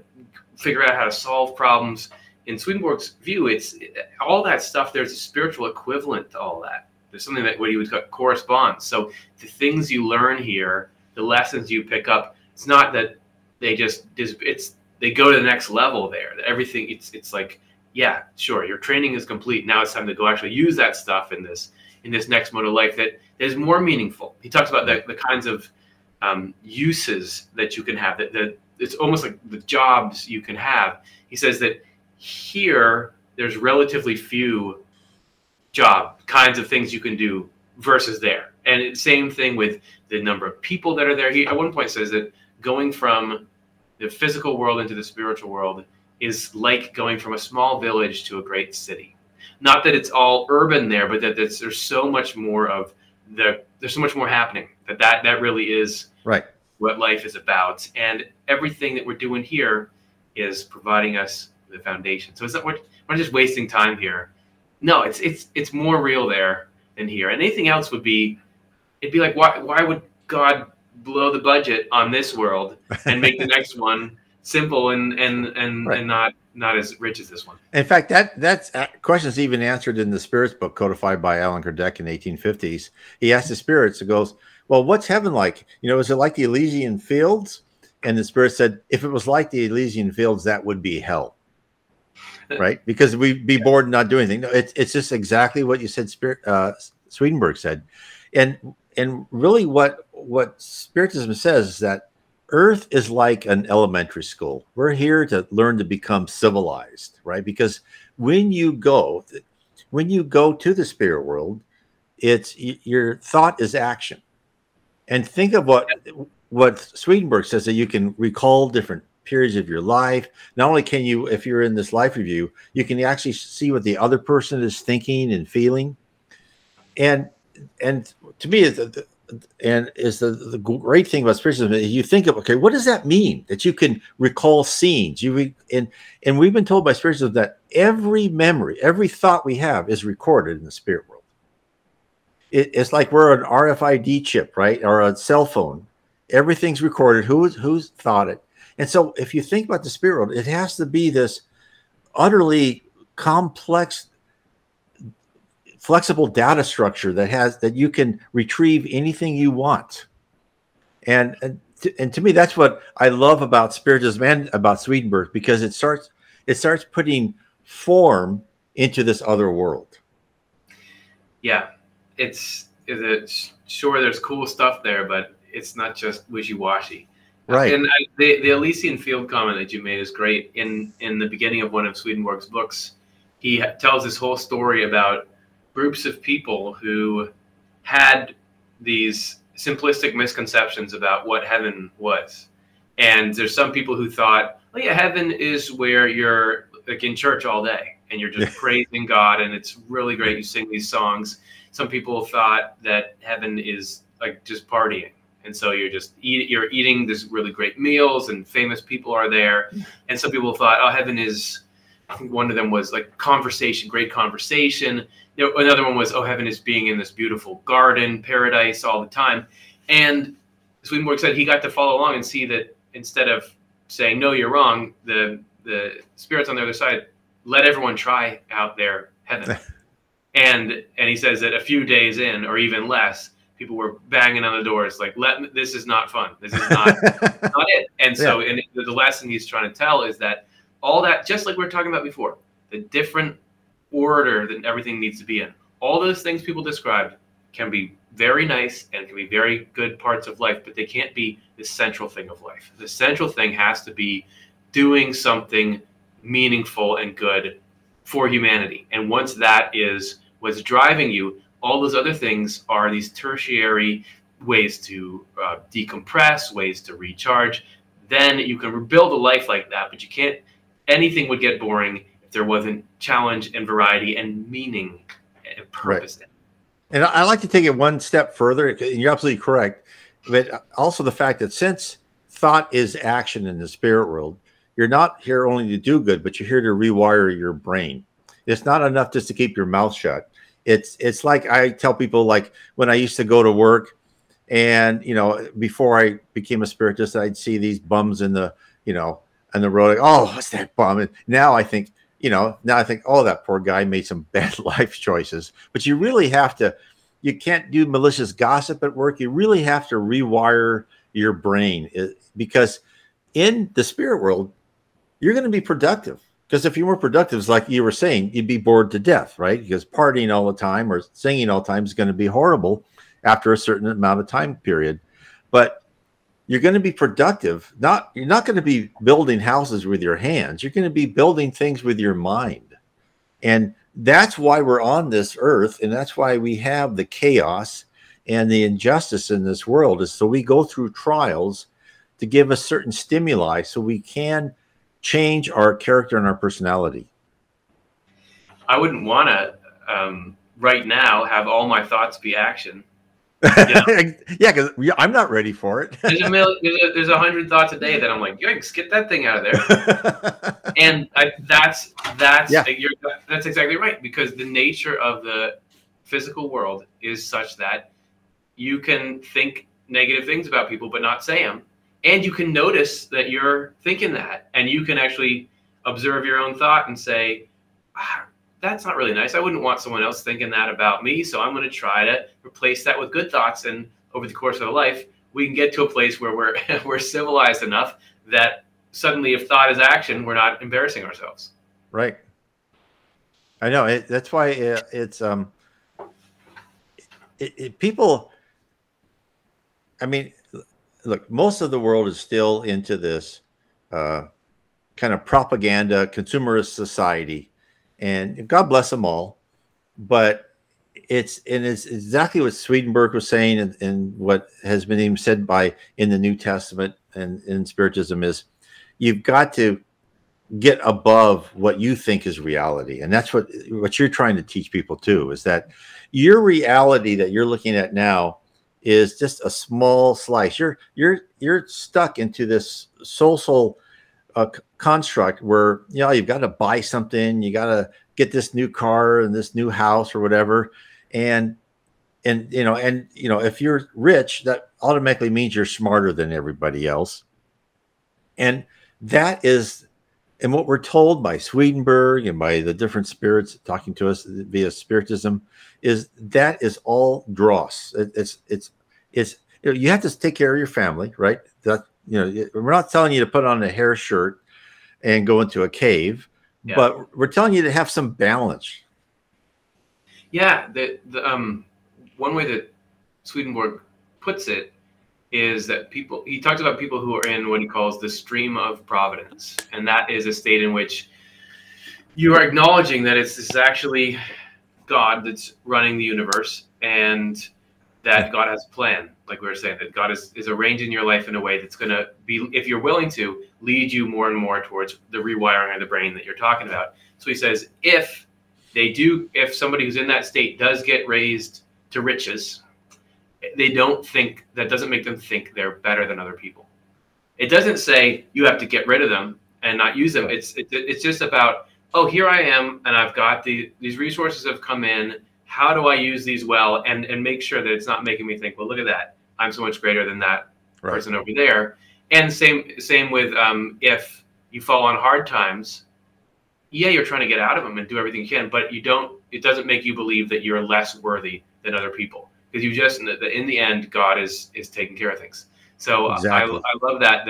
Speaker 2: figure out how to solve problems. In Swedenborg's view, it's all that stuff. There's a spiritual equivalent to all that. There's something that what he would call corresponds. So the things you learn here, the lessons you pick up, it's not that they they go to the next level there. Everything it's like, yeah, sure, your training is complete. Now it's time to go actually use that stuff in this next mode of life that is more meaningful. He talks about the kinds of uses that you can have. That it's almost like the jobs you can have. He says that here, there's relatively few kinds of things you can do versus there. And same thing with the number of people that are there. He at one point says that going from the physical world into the spiritual world is like going from a small village to a great city. Not that it's all urban there, but that there's so much more there's so much more happening. That really is what life is about. And everything that we're doing here is providing us the foundation. So it's not, we're not just wasting time here. No, it's more real there than here. And anything else it'd be like, why would God blow the budget on this world and make the next one simple and
Speaker 1: Right.
Speaker 2: not as rich as this one.
Speaker 1: In fact, that's question is even answered in the spirits book codified by Allan Kardec in the 1850s. He asked the spirits, it goes, well, what's heaven like? You know, is it like the Elysian fields? And the spirit said, if it was like the Elysian fields, that would be hell. Right? Because we'd be bored and not do anything. No, it's just exactly what you said, Swedenborg said. And really what Spiritism says is that Earth is like an elementary school. We're here to learn to become civilized, right? Because when you go to the spirit world, it's your thought is action. And think of what Swedenborg says, that you can recall different periods of your life. Not only can you, if you're in this life review, you can actually see what the other person is thinking and feeling. And to me, the great thing about Spiritism is you think of, okay, what does that mean? That you can recall scenes. And we've been told by Spiritism that every memory, every thought we have is recorded in the spirit world. It's like we're an RFID chip, right? Or a cell phone. Everything's recorded. Who's thought it? And so if you think about the spirit world, it has to be this utterly complex, flexible data structure that you can retrieve anything you want. And to me, that's what I love about Spiritism and about Swedenborg, because it starts putting form into this other world.
Speaker 2: Yeah, it's sure there's cool stuff there, but it's not just wishy-washy.
Speaker 1: Right.
Speaker 2: And the Elysian field comment that you made is great. In the beginning of one of Swedenborg's books, he tells this whole story about groups of people who had these simplistic misconceptions about what heaven was. And there's some people who thought, oh yeah, heaven is where you're like in church all day and you're just praising God and it's really great. You sing these songs. Some people thought that heaven is like just partying. And so you're eating this really great meals and famous people are there. And some people thought, oh, heaven is, I think one of them was like conversation, great conversation. You know, another one was, oh, heaven is being in this beautiful garden, paradise all the time. And Swedenborg said he got to follow along and see that instead of saying, no, you're wrong, the spirits on the other side let everyone try out their heaven. and he says that a few days in, or even less, people were banging on the doors like, this is not fun. This is not it. And so and the lesson he's trying to tell is that all that, just like we were talking about before, the different order that everything needs to be in, all those things people described can be very nice and can be very good parts of life, but they can't be the central thing of life. The central thing has to be doing something meaningful and good for humanity. And once that is what's driving you, all those other things are these tertiary ways to decompress, ways to recharge. Then you can rebuild a life like that, but you can't, anything would get boring if there wasn't challenge and variety and meaning and purpose. Right.
Speaker 1: And I like to take it one step further. And you're absolutely correct. But also the fact that since thought is action in the spirit world, you're not here only to do good, but you're here to rewire your brain. It's not enough just to keep your mouth shut. It's like I tell people, like when I used to go to work and, you know, before I became a spiritist, I'd see these bums in the, you know, on the road. Like, oh, what's that bum? And now I think, oh, that poor guy made some bad life choices. But you really have to, you can't do malicious gossip at work. You really have to rewire your brain, because in the spirit world, you're going to be productive. Because if you weren't productive, it's like you were saying, you'd be bored to death, right? Because partying all the time or singing all the time is going to be horrible after a certain amount of time period. But you're going to be productive. You're not going to be building houses with your hands. You're going to be building things with your mind. And that's why we're on this earth. And that's why we have the chaos and the injustice in this world, is so we go through trials to give us certain stimuli so we can change our character and our personality.
Speaker 2: I wouldn't want to right now have all my thoughts be action. You know?
Speaker 1: Yeah, because I'm not ready for it.
Speaker 2: There's 100 thoughts a day that I'm like, yikes, get that thing out of there. And that's exactly right, because the nature of the physical world is such that you can think negative things about people but not say them, And you can notice that you're thinking that, and you can actually observe your own thought and say, that's not really nice. I wouldn't want someone else thinking that about me. So I'm going to try to replace that with good thoughts. And over the course of a life, we can get to a place where we're civilized enough that suddenly, if thought is action, we're not embarrassing ourselves.
Speaker 1: Right. I know that's why people. I mean, look, most of the world is still into this kind of propaganda, consumerist society, and God bless them all. But it's exactly what Swedenborg was saying, and what has been even said in the New Testament and in Spiritism is, you've got to get above what you think is reality. And that's what you're trying to teach people too, is that your reality that you're looking at now is just a small slice. You're stuck into this social construct where, you've got to buy something, you got to get this new car and this new house or whatever. And if you're rich, that automatically means you're smarter than everybody else. And that is, and what we're told by Swedenborg and by the different spirits talking to us via Spiritism, is that is all dross. It's you have to take care of your family, right? That, we're not telling you to put on a hair shirt and go into a cave, but we're telling you to have some balance.
Speaker 2: Yeah, one way that Swedenborg puts it is that he talks about people who are in what he calls the stream of providence. And that is a state in which you are acknowledging that this is actually God that's running the universe, and that God has a plan. Like we were saying, that God is arranging your life in a way that's going to be, if you're willing to, lead you more and more towards the rewiring of the brain that you're talking about. So he says, if somebody who's in that state does get raised to riches, that doesn't make them think they're better than other people. It doesn't say you have to get rid of them and not use them. It's just about, oh, here I am, and I've got these resources have come in. How do I use these well, and make sure that it's not making me think, well, look at that, I'm so much greater than that person over there. And same with if you fall on hard times, you're trying to get out of them and do everything you can, but it doesn't make you believe that you're less worthy than other people, because in the end, God is taking care of things. So exactly. I love that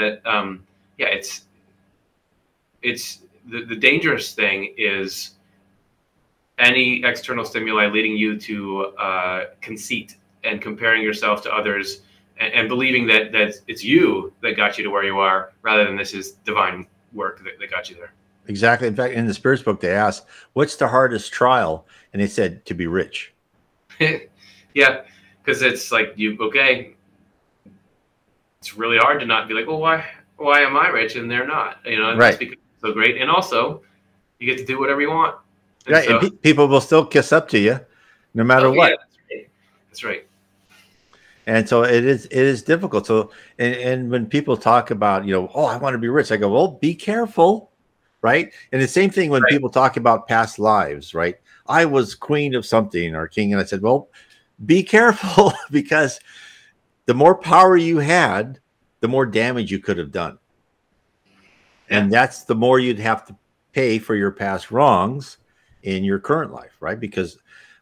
Speaker 2: it's the dangerous thing is any external stimuli leading you to conceit and comparing yourself to others, and believing that it's you that got you to where you are, rather than this is divine work that got you there.
Speaker 1: Exactly. In fact, in the Spirits book, they asked, what's the hardest trial? And they said, to be rich.
Speaker 2: Yeah, because it's like, it's really hard to not be like, well, why am I rich and they're not? Right. Because it's so great. And also, you get to do whatever you want.
Speaker 1: And and people will still kiss up to you no matter what.
Speaker 2: Yeah, that's right.
Speaker 1: And so it is difficult. So, and when people talk about, oh, I want to be rich, I go, well, be careful. Right. And the same thing when people talk about past lives, right? I was queen of something or king. And I said, well, be careful, because the more power you had, the more damage you could have done. And that's the more you'd have to pay for your past wrongs in your current life, right? Because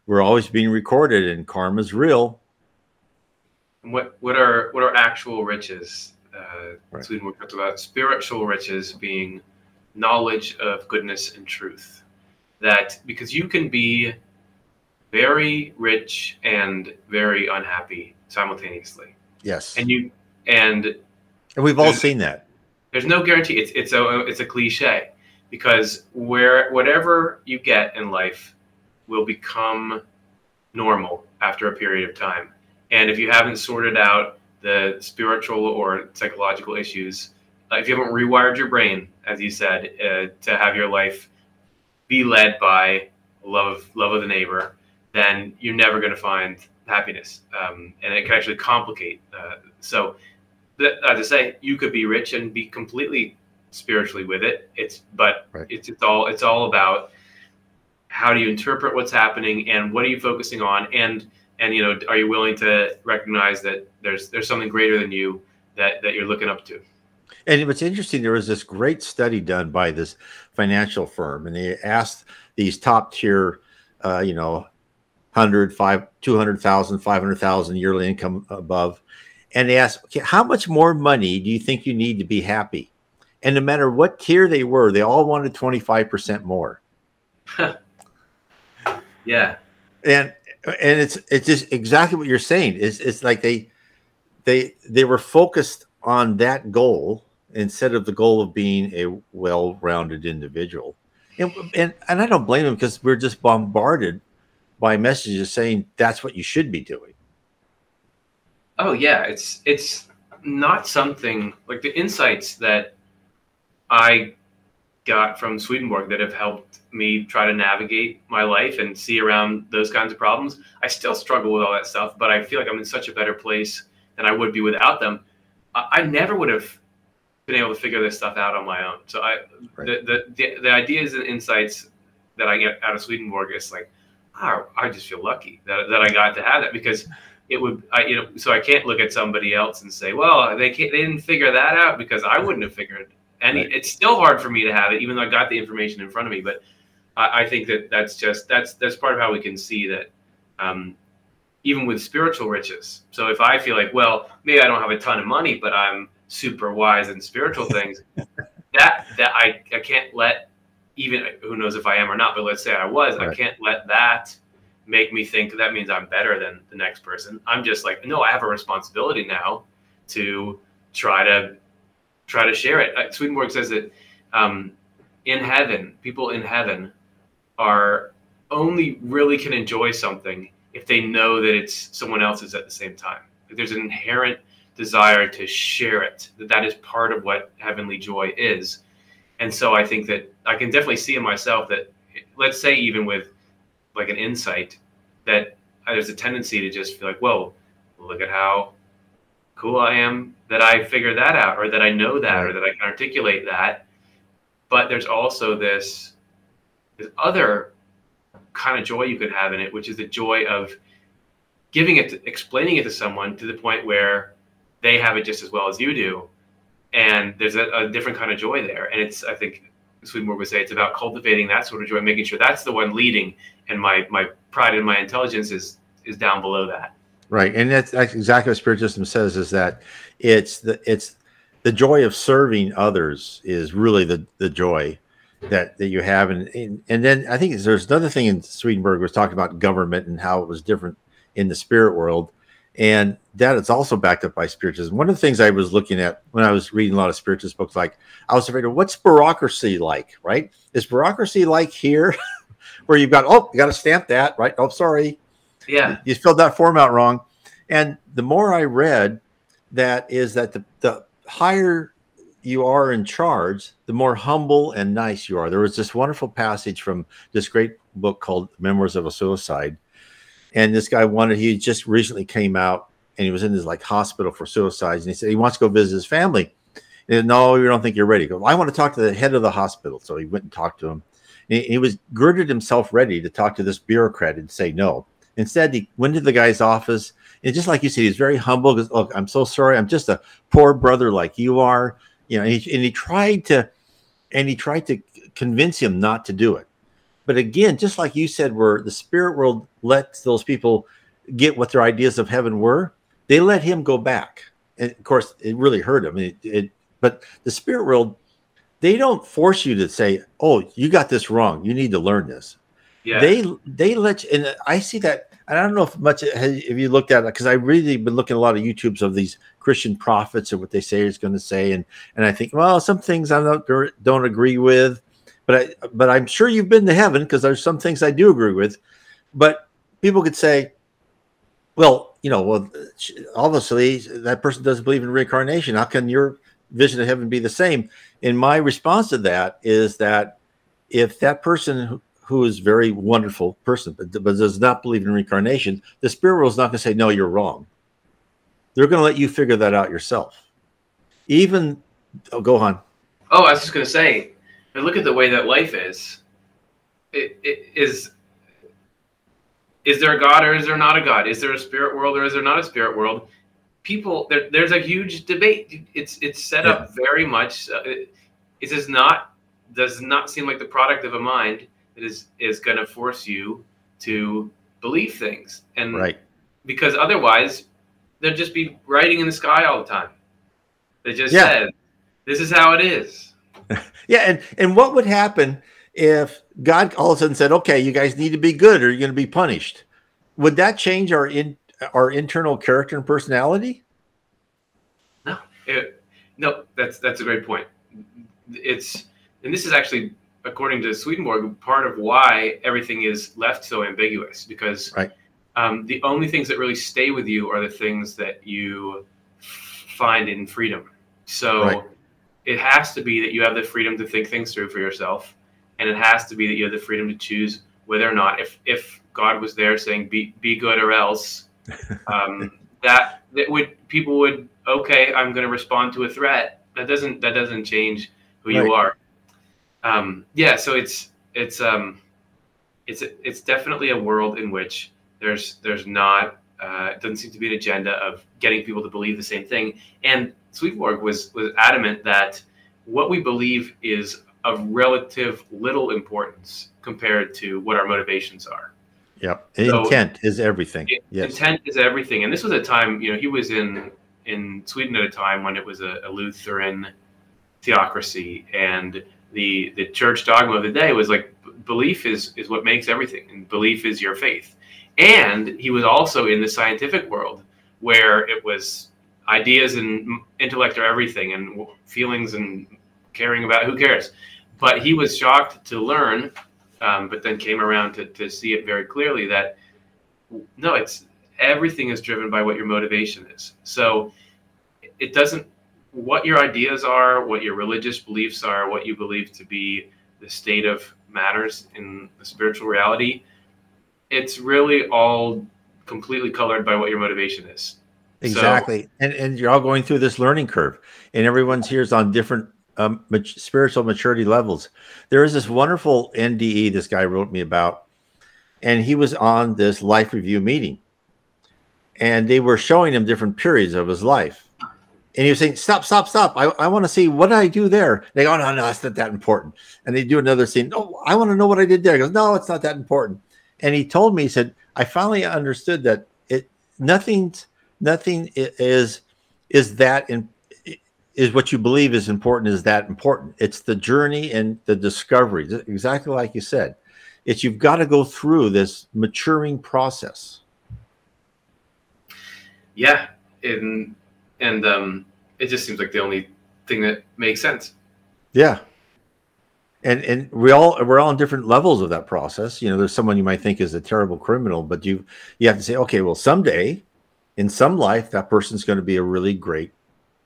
Speaker 1: we're always being recorded and karma's real.
Speaker 2: What are actual riches? Swedenborg talks about spiritual riches being knowledge of goodness and truth. That because you can be very rich and very unhappy simultaneously. Yes. And
Speaker 1: we've all seen that.
Speaker 2: There's no guarantee. It's a cliche, because whatever you get in life will become normal after a period of time. And if you haven't sorted out the spiritual or psychological issues, if you haven't rewired your brain, as you said, to have your life be led by love of the neighbor, then you're never going to find happiness, and it can actually complicate. So, as I say, you could be rich and be completely spiritually with it. It's all about how do you interpret what's happening and what are you focusing on, and are you willing to recognize that there's something greater than you that you're looking up to.
Speaker 1: And what's interesting, there was this great study done by this financial firm, and they asked these top tier, 100, 200,000, 500,000 yearly income above, and they asked, okay, how much more money do you think you need to be happy? And no matter what tier they were, they all wanted 25% more.
Speaker 2: Yeah.
Speaker 1: And it's just exactly what you're saying. It's like they were focused on that goal instead of the goal of being a well-rounded individual. And I don't blame them, because we're just bombarded by messages saying that's what you should be doing.
Speaker 2: Oh yeah, it's not something like the insights that I got from Swedenborg that have helped me try to navigate my life and see around those kinds of problems. I still struggle with all that stuff, but I feel like I'm in such a better place than I would be without them. I never would have been able to figure this stuff out on my own. So the ideas and insights that I get out of Swedenborg is like, I just feel lucky that I got to have that, because it would, so I can't look at somebody else and say, well, they didn't figure that out, because I wouldn't have figured any. Right. It's still hard for me to have it, even though I got the information in front of me. But I think that's part of how we can see that, even with spiritual riches. So if I feel like, well, maybe I don't have a ton of money, but I'm super wise in spiritual things, that I can't let, even, who knows if I am or not, but let's say I was, right. I can't let that make me think that means I'm better than the next person. I'm just like, no, I have a responsibility now to try to share it. Swedenborg says that in heaven, people in heaven are only really can enjoy something if they know that it's someone else's at the same time. Like there's an inherent desire to share it, that is part of what heavenly joy is. And so I think that I can definitely see in myself that, let's say even with like an insight, that there's a tendency to just feel like, whoa, look at how cool I am that I figured that out, or that I know that, right. or that I can articulate that. But there's also this other kind of joy you could have in it, which is the joy of giving it, explaining it to someone to the point where they have it just as well as you do. And there's a different kind of joy there. And it's, I think Swedenborg would say, it's about cultivating that sort of joy, making sure that's the one leading, and my pride and my intelligence is down below that.
Speaker 1: Right. And that's exactly what Spiritism says, is that it's the joy of serving others is really the joy that you have. And then I think there's another thing in Swedenborg was talking about government and how it was different in the spirit world. And that is also backed up by Spiritism. One of the things I was looking at when I was reading a lot of Spiritist books, like I was afraid of, what's bureaucracy like, right? Is bureaucracy like here where you've got, oh, you got to stamp that, right? Oh, sorry.
Speaker 2: Yeah.
Speaker 1: You filled that form out wrong. And the more I read, that is that the higher you are in charge, the more humble and nice you are. There was this wonderful passage from this great book called Memoirs of a Suicide. And this guy he just recently came out, and he was in this like hospital for suicides. And he said he wants to go visit his family. And said, no, you don't think you're ready. He goes, I want to talk to the head of the hospital. So he went and talked to him. And he was girded himself ready to talk to this bureaucrat and say no. Instead, he went to the guy's office. And just like you said, he's very humble. Goes, look, I'm so sorry. I'm just a poor brother like you are. You know, and he tried to convince him not to do it. But again, just like you said, where the spirit world lets those people get what their ideas of heaven were, they let him go back. And of course, it really hurt him. But the spirit world, they don't force you to say, oh, you got this wrong, you need to learn this. Yeah. They let you, and I see that. And I don't know if you looked at it, because I've really been looking at a lot of YouTubes of these Christian prophets and what they say is going to say. And I think, well, some things I don't agree with. But I'm sure you've been to heaven, because there's some things I do agree with. But people could say, well, obviously that person doesn't believe in reincarnation. How can your vision of heaven be the same? And my response to that is that if that person who is a very wonderful person, but does not believe in reincarnation, the spirit world is not going to say, no, you're wrong. They're going to let you figure that out yourself. Go on.
Speaker 2: Oh, I was just going to say, and look at the way that life is. Is there a God or is there not a God? Is there a spirit world or is there not a spirit world? there's a huge debate. It's set up very much. It does not seem like the product of a mind that is going to force you to believe things, and because otherwise they'll just be writing in the sky all the time. They just said, "This is how it is."
Speaker 1: Yeah, and what would happen if God all of a sudden said, "Okay, you guys need to be good, or you're going to be punished"? Would that change our internal character and personality?
Speaker 2: No, no. That's a great point. And this is actually, according to Swedenborg, part of why everything is left so ambiguous, because the only things that really stay with you are the things that you find in freedom. So it has to be that you have the freedom to think things through for yourself, and it has to be that you have the freedom to choose whether or not, if God was there saying be good or else, people would, okay, I'm going to respond to a threat. That doesn't change who you are. So it's definitely a world in which there's not it doesn't seem to be an agenda of getting people to believe the same thing. And Swedenborg was adamant that what we believe is of relative little importance compared to what our motivations are.
Speaker 1: Yep. So intent is everything.
Speaker 2: Intent is everything. And this was a time, he was in Sweden at a time when it was a Lutheran theocracy, and the church dogma of the day was like, belief is what makes everything, and belief is your faith. And he was also in the scientific world, where it was ideas and intellect are everything, and feelings and caring about who cares. But he was shocked to learn, but then came around to see it very clearly that no, everything is driven by what your motivation is. So it doesn't, what your ideas are, what your religious beliefs are, what you believe to be the state of matters in the spiritual reality, it's really all completely colored by what your motivation is.
Speaker 1: Exactly. So, and you're all going through this learning curve, and everyone's here is on different spiritual maturity levels. There is this wonderful NDE this guy wrote me about, and he was on this life review meeting, and they were showing him different periods of his life. And he was saying, stop. I want to see, what did I do there? They go, no, it's not that important. And they do another scene. No, I want to know what I did there. He goes, no, it's not that important. And he told me, he said, I finally understood that nothing is what you believe is important is that important. It's the journey and the discovery, exactly like you said. It's, you've got to go through this maturing process.
Speaker 2: Yeah. And it just seems like the only thing that makes sense.
Speaker 1: Yeah. And we're all on different levels of that process. There's someone you might think is a terrible criminal, but you have to say, okay, well, someday in some life, that person's going to be a really great,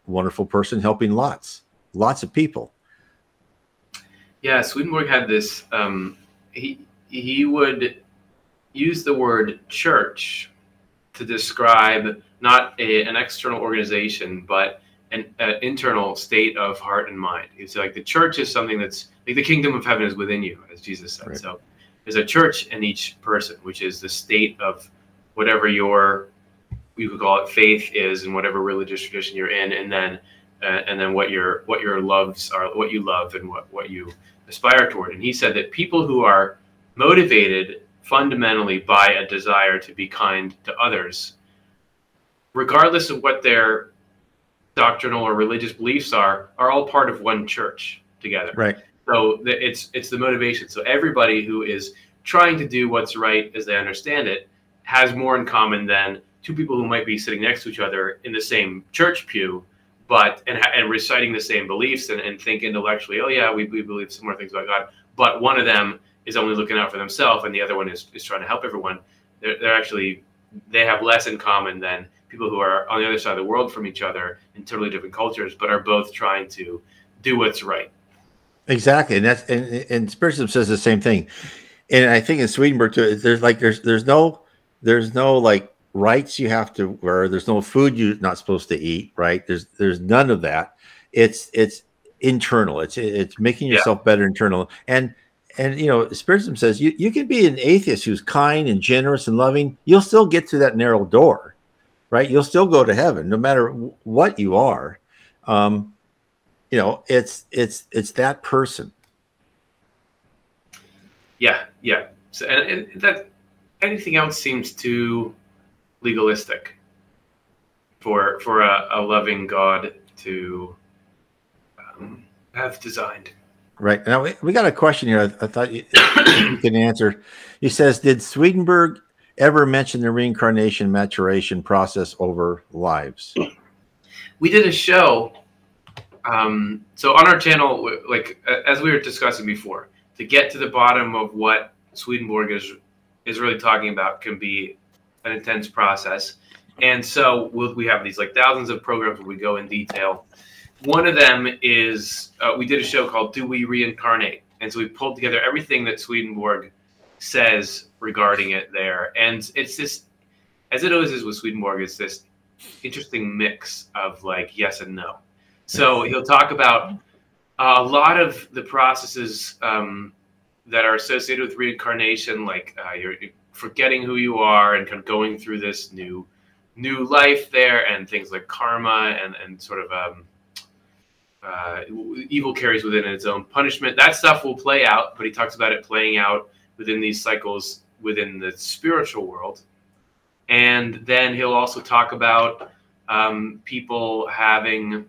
Speaker 1: wonderful person helping lots of people.
Speaker 2: Yeah. Swedenborg had this, he would use the word church to describe not an external organization, but an internal state of heart and mind. It's like the church is something that's like the kingdom of heaven is within you, as Jesus said. Right. So there's a church in each person, which is the state of whatever you could call it faith is, and whatever religious tradition you're in, and then what your loves are, what you love, and what you aspire toward. And he said that people who are motivated fundamentally by a desire to be kind to others, regardless of what their doctrinal or religious beliefs are all part of one church together.
Speaker 1: Right.
Speaker 2: So it's the motivation. So everybody who is trying to do what's right as they understand it has more in common than two people who might be sitting next to each other in the same church pew, and reciting the same beliefs and think intellectually, oh yeah, we believe similar things about God, but one of them is only looking out for themselves and the other one is trying to help everyone. They have less in common than people who are on the other side of the world from each other in totally different cultures, but are both trying to do what's right.
Speaker 1: Exactly. And Spiritism says the same thing. And I think in Swedenborg too, there's no like rights you have to wear. There's no food you're not supposed to eat, right? There's none of that. It's internal. It's making yourself better internal. And Spiritism says you can be an atheist who's kind and generous and loving. You'll still get through that narrow door. right? You'll still go to heaven no matter what you are. You know, it's that person.
Speaker 2: Yeah, yeah. So, and that anything else seems too legalistic for a loving God to have designed.
Speaker 1: Right. Now we got a question here. I thought you can answer. He says, did Swedenborg ever mention the reincarnation maturation process over lives?
Speaker 2: We did a show. So on our channel, like as we were discussing before, to get to the bottom of what Swedenborg is really talking about can be an intense process. And so we have these like thousands of programs where we go in detail. One of them is we did a show called "Do We Reincarnate?" And so we pulled together everything that Swedenborg says regarding it there. And it's this, as it always is with Swedenborg, it's this interesting mix of like yes and no. So he'll talk about a lot of the processes that are associated with reincarnation, like you're forgetting who you are and kind of going through this new life there, and things like karma and sort of evil carries within its own punishment. That stuff will play out, but he talks about it playing out within these cycles within the spiritual world. And then he'll also talk about people having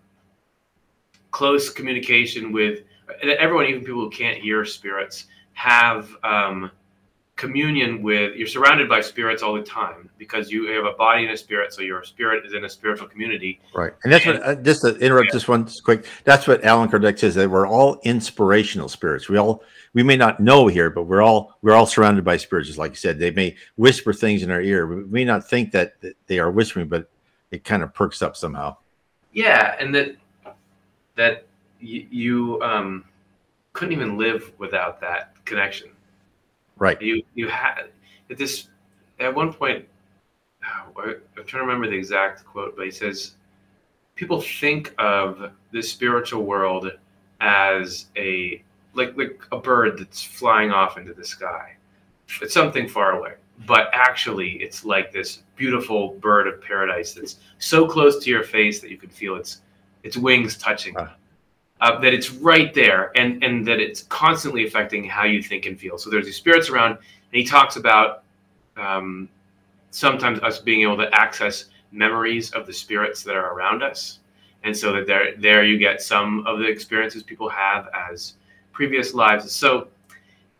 Speaker 2: close communication with everyone, even people who can't hear spirits, have communion with, you're surrounded by spirits all the time because you have a body and a spirit, so your spirit is in a spiritual community.
Speaker 1: Right. And that's what, just to interrupt this one quick, that's what Allan Kardec says, that we're all inspirational spirits. We may not know here, but we're all surrounded by spirits. Just like you said, they may whisper things in our ear. We may not think that they are whispering, but it kind of perks up somehow.
Speaker 2: Yeah. And that you couldn't even live without that connection.
Speaker 1: Right.
Speaker 2: You had this at one point. I'm trying to remember the exact quote, but he says, "People think of the spiritual world as a like a bird that's flying off into the sky. It's something far away, but actually, it's like this beautiful bird of paradise that's so close to your face that you can feel its wings touching." That it's right there, and that it's constantly affecting how you think and feel. So there's these spirits around, and he talks about sometimes us being able to access memories of the spirits that are around us, and so that there you get some of the experiences people have as previous lives. So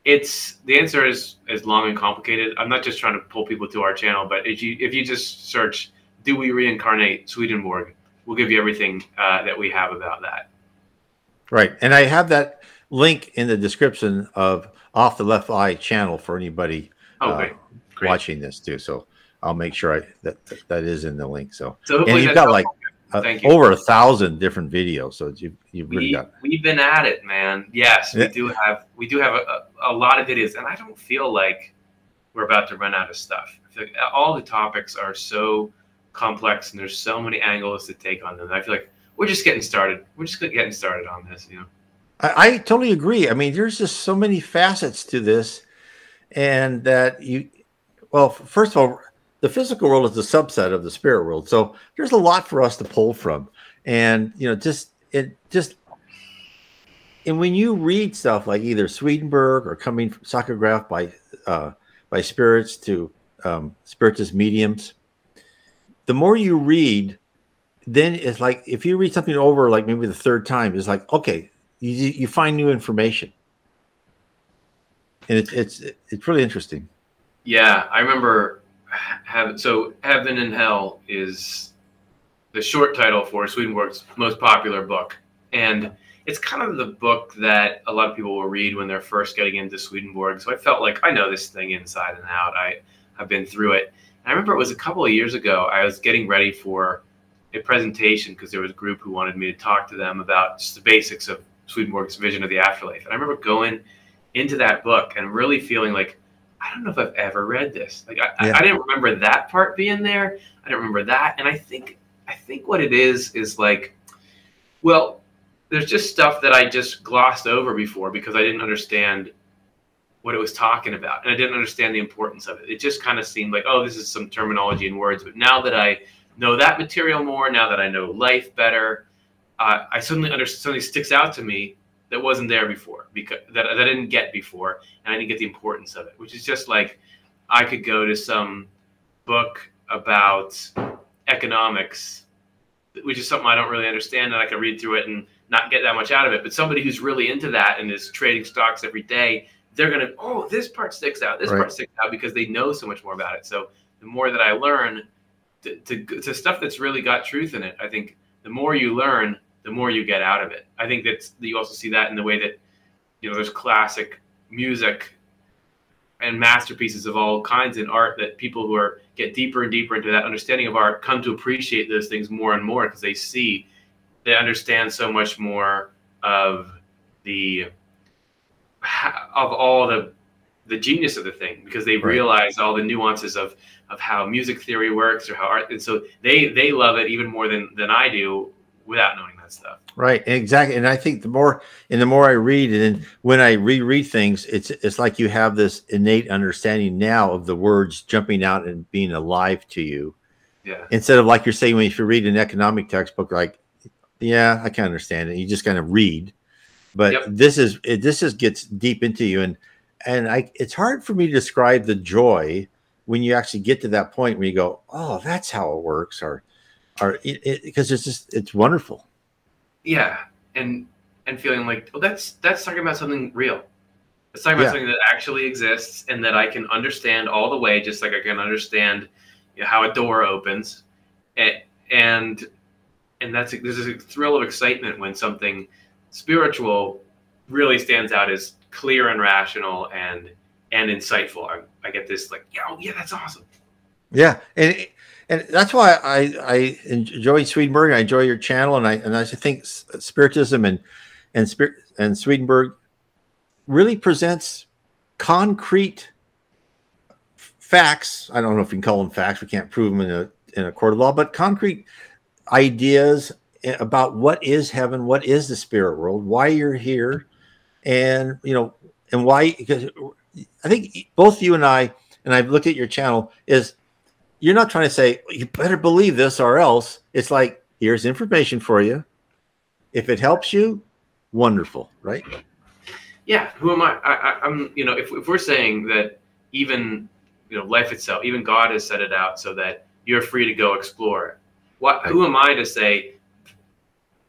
Speaker 2: the answer is long and complicated. I'm not just trying to pull people to our channel, but if you just search "Do We Reincarnate Swedenborg," we'll give you everything that we have about that.
Speaker 1: Right. And I have that link in the description of Off the Left Eye channel for anybody
Speaker 2: Great.
Speaker 1: watching this too. So I'll make sure that is in the link. So
Speaker 2: and
Speaker 1: you've got like over 1,000 different videos. So you've really got.
Speaker 2: We've been at it, man. Yes, we do have a lot of videos, and I don't feel like we're about to run out of stuff. I feel like all the topics are so complex, and there's so many angles to take on them. I feel like we're just getting started. We're just getting started on this, you know.
Speaker 1: I totally agree. I mean, there's just so many facets to this, and that well, first of all, the physical world is a subset of the spirit world, so there's a lot for us to pull from, and you know, and when you read stuff like either Swedenborg or coming psychographed by spirits to spiritist mediums, the more you read, then it's like if you read something over like maybe the third time, it's like, okay, you find new information, and it's really interesting.
Speaker 2: Yeah, I remember so Heaven and Hell is the short title for Swedenborg's most popular book, and it's kind of the book that a lot of people will read when they're first getting into Swedenborg. So I felt like I know this thing inside and out. I've been through it. And I remember it was a couple of years ago. I was getting ready for a presentation because there was a group who wanted me to talk to them about just the basics of Swedenborg's vision of the afterlife. And I remember going into that book and really feeling like, I don't know if I've ever read this. Like I didn't remember that part being there. I didn't remember that. And I think what it is like, well, there's just stuff that I just glossed over before because I didn't understand what it was talking about. And I didn't understand the importance of it. It just kind of seemed like, oh, this is some terminology and words. But now that I know that material more, now that I know life better, I suddenly understand something sticks out to me that wasn't there before, because that I didn't get before, and I didn't get the importance of it. Which is just like I could go to some book about economics, which is something I don't really understand, and I can read through it and not get that much out of it. But somebody who's really into that and is trading stocks every day, they're gonna, oh, this part sticks out, this part sticks out, because they know so much more about it. So the more that I learn to stuff that's really got truth in it, I think the more you learn, the more you get out of it. I think that you also see that in the way that, you know, there's classic music and masterpieces of all kinds in art, that people who get deeper and deeper into that understanding of art come to appreciate those things more and more, because they understand so much more of all the genius of the thing, because they realize all the nuances of how music theory works, or how art, and so they love it even more than I do, without knowing that stuff.
Speaker 1: Right, exactly. And I think the more I read, and when I reread things, it's like you have this innate understanding now of the words jumping out and being alive to you.
Speaker 2: Yeah.
Speaker 1: Instead of, like you're saying, if you read an economic textbook, like, yeah, I can understand it, you just kind of read. But this gets deep into you, and it's hard for me to describe the joy when you actually get to that point where you go, oh, that's how it works, or because it's wonderful.
Speaker 2: Yeah, and feeling like, well, that's talking about something real. It's talking about something that actually exists and that I can understand all the way, just like I can understand, you know, how a door opens, and there's a thrill of excitement when something spiritual really stands out as clear and rational and insightful. I get this like, yeah, that's awesome.
Speaker 1: Yeah, and that's why I enjoy Swedenborg. I enjoy your channel, and I think Spiritism and Swedenborg really presents concrete facts. I don't know if we can call them facts. We can't prove them in a court of law, but concrete ideas about what is heaven, what is the spirit world, why you're here, and and why. Because I think both you and I've looked at your channel, is you're not trying to say, you better believe this or else. It's like, here's information for you. If it helps you, wonderful, right?
Speaker 2: Yeah. Who am I? I'm, if we're saying that even, life itself, even God has set it out so that you're free to go explore. Who am I to say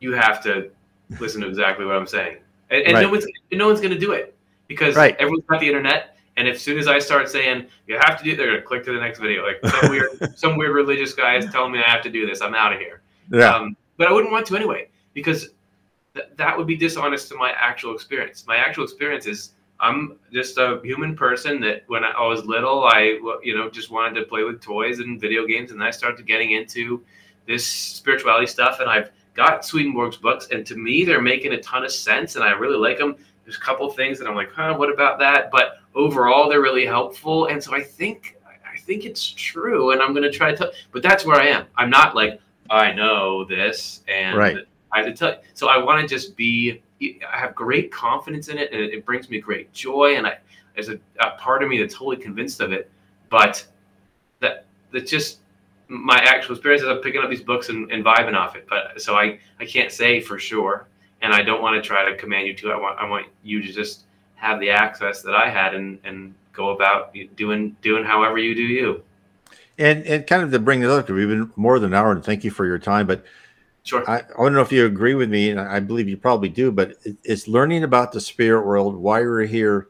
Speaker 2: you have to listen to exactly what I'm saying? And no one's going to do it, because everyone's got the internet. And as soon as I start saying you have to do it, they're going to click to the next video. Like some weird religious guy is telling me I have to do this. I'm out of here. Yeah. But I wouldn't want to anyway, because that would be dishonest to my actual experience. My actual experience is I'm just a human person that when I was little, I just wanted to play with toys and video games, and I started getting into this spirituality stuff, and I've got Swedenborg's books, and to me they're making a ton of sense, and I really like them. There's a couple of things that I'm like, what about that? But overall, they're really helpful, and so I think it's true, and I'm going to try to tell. But that's where I am. I'm not like, I know this, and I have to tell you. So I want to just be. I have great confidence in it, and it brings me great joy, and there's a part of me that's totally convinced of it. But that's just my actual experience is I'm picking up these books and vibing off it. But so I can't say for sure. And I don't want to try to command you to. I want you to just have the access that I had and go about doing however you do you.
Speaker 1: And kind of to bring it up, because we've been more than an hour, and thank you for your time. But
Speaker 2: sure,
Speaker 1: I don't know if you agree with me, and I believe you probably do. But it's learning about the spirit world, why we're here.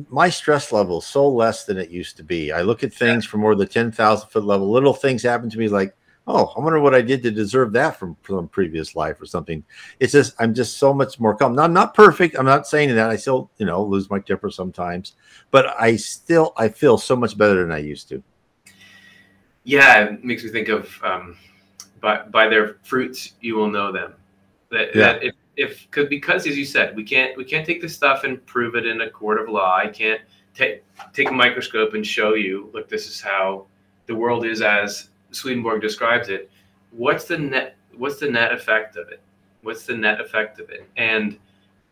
Speaker 1: My stress level is so less than it used to be. I look at things from more the 10,000 foot level. Little things happen to me, like, oh, I wonder what I did to deserve that from previous life or something. It's just, I'm just so much more calm. Now, I'm not perfect. I'm not saying that. I still, lose my temper sometimes, but I feel so much better than I used to.
Speaker 2: Yeah. It makes me think of, by their fruits, you will know them. That because as you said, we can't take this stuff and prove it in a court of law. I can't take a microscope and show you, look, this is how the world is as Swedenborg describes it. What's the net effect of it? What's the net effect of it? And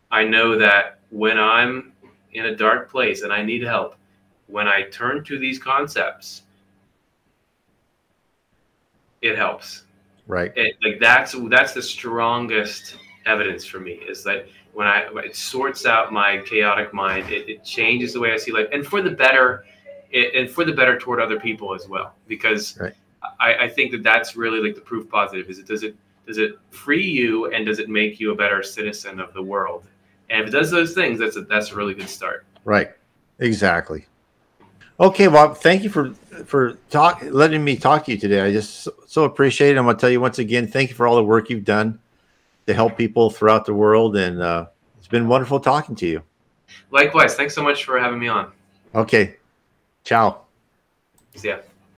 Speaker 2: I know that when I'm in a dark place and I need help, when I turn to these concepts, it helps.
Speaker 1: Right.
Speaker 2: Like that's the strongest evidence for me, is that when it sorts out my chaotic mind, it changes the way I see life, and for the better, and for the better toward other people as well. Because
Speaker 1: right.
Speaker 2: I think that that's really like the proof positive. Is does it free you, and does it make you a better citizen of the world? And if it does those things, that's a really good start.
Speaker 1: Right. Exactly. Okay, well, thank you for letting me talk to you today. I just so appreciate it. I'm going to tell you once again, thank you for all the work you've done to help people throughout the world, and it's been wonderful talking to you.
Speaker 2: Likewise, thanks so much for having me on.
Speaker 1: Okay, ciao.
Speaker 2: Yeah.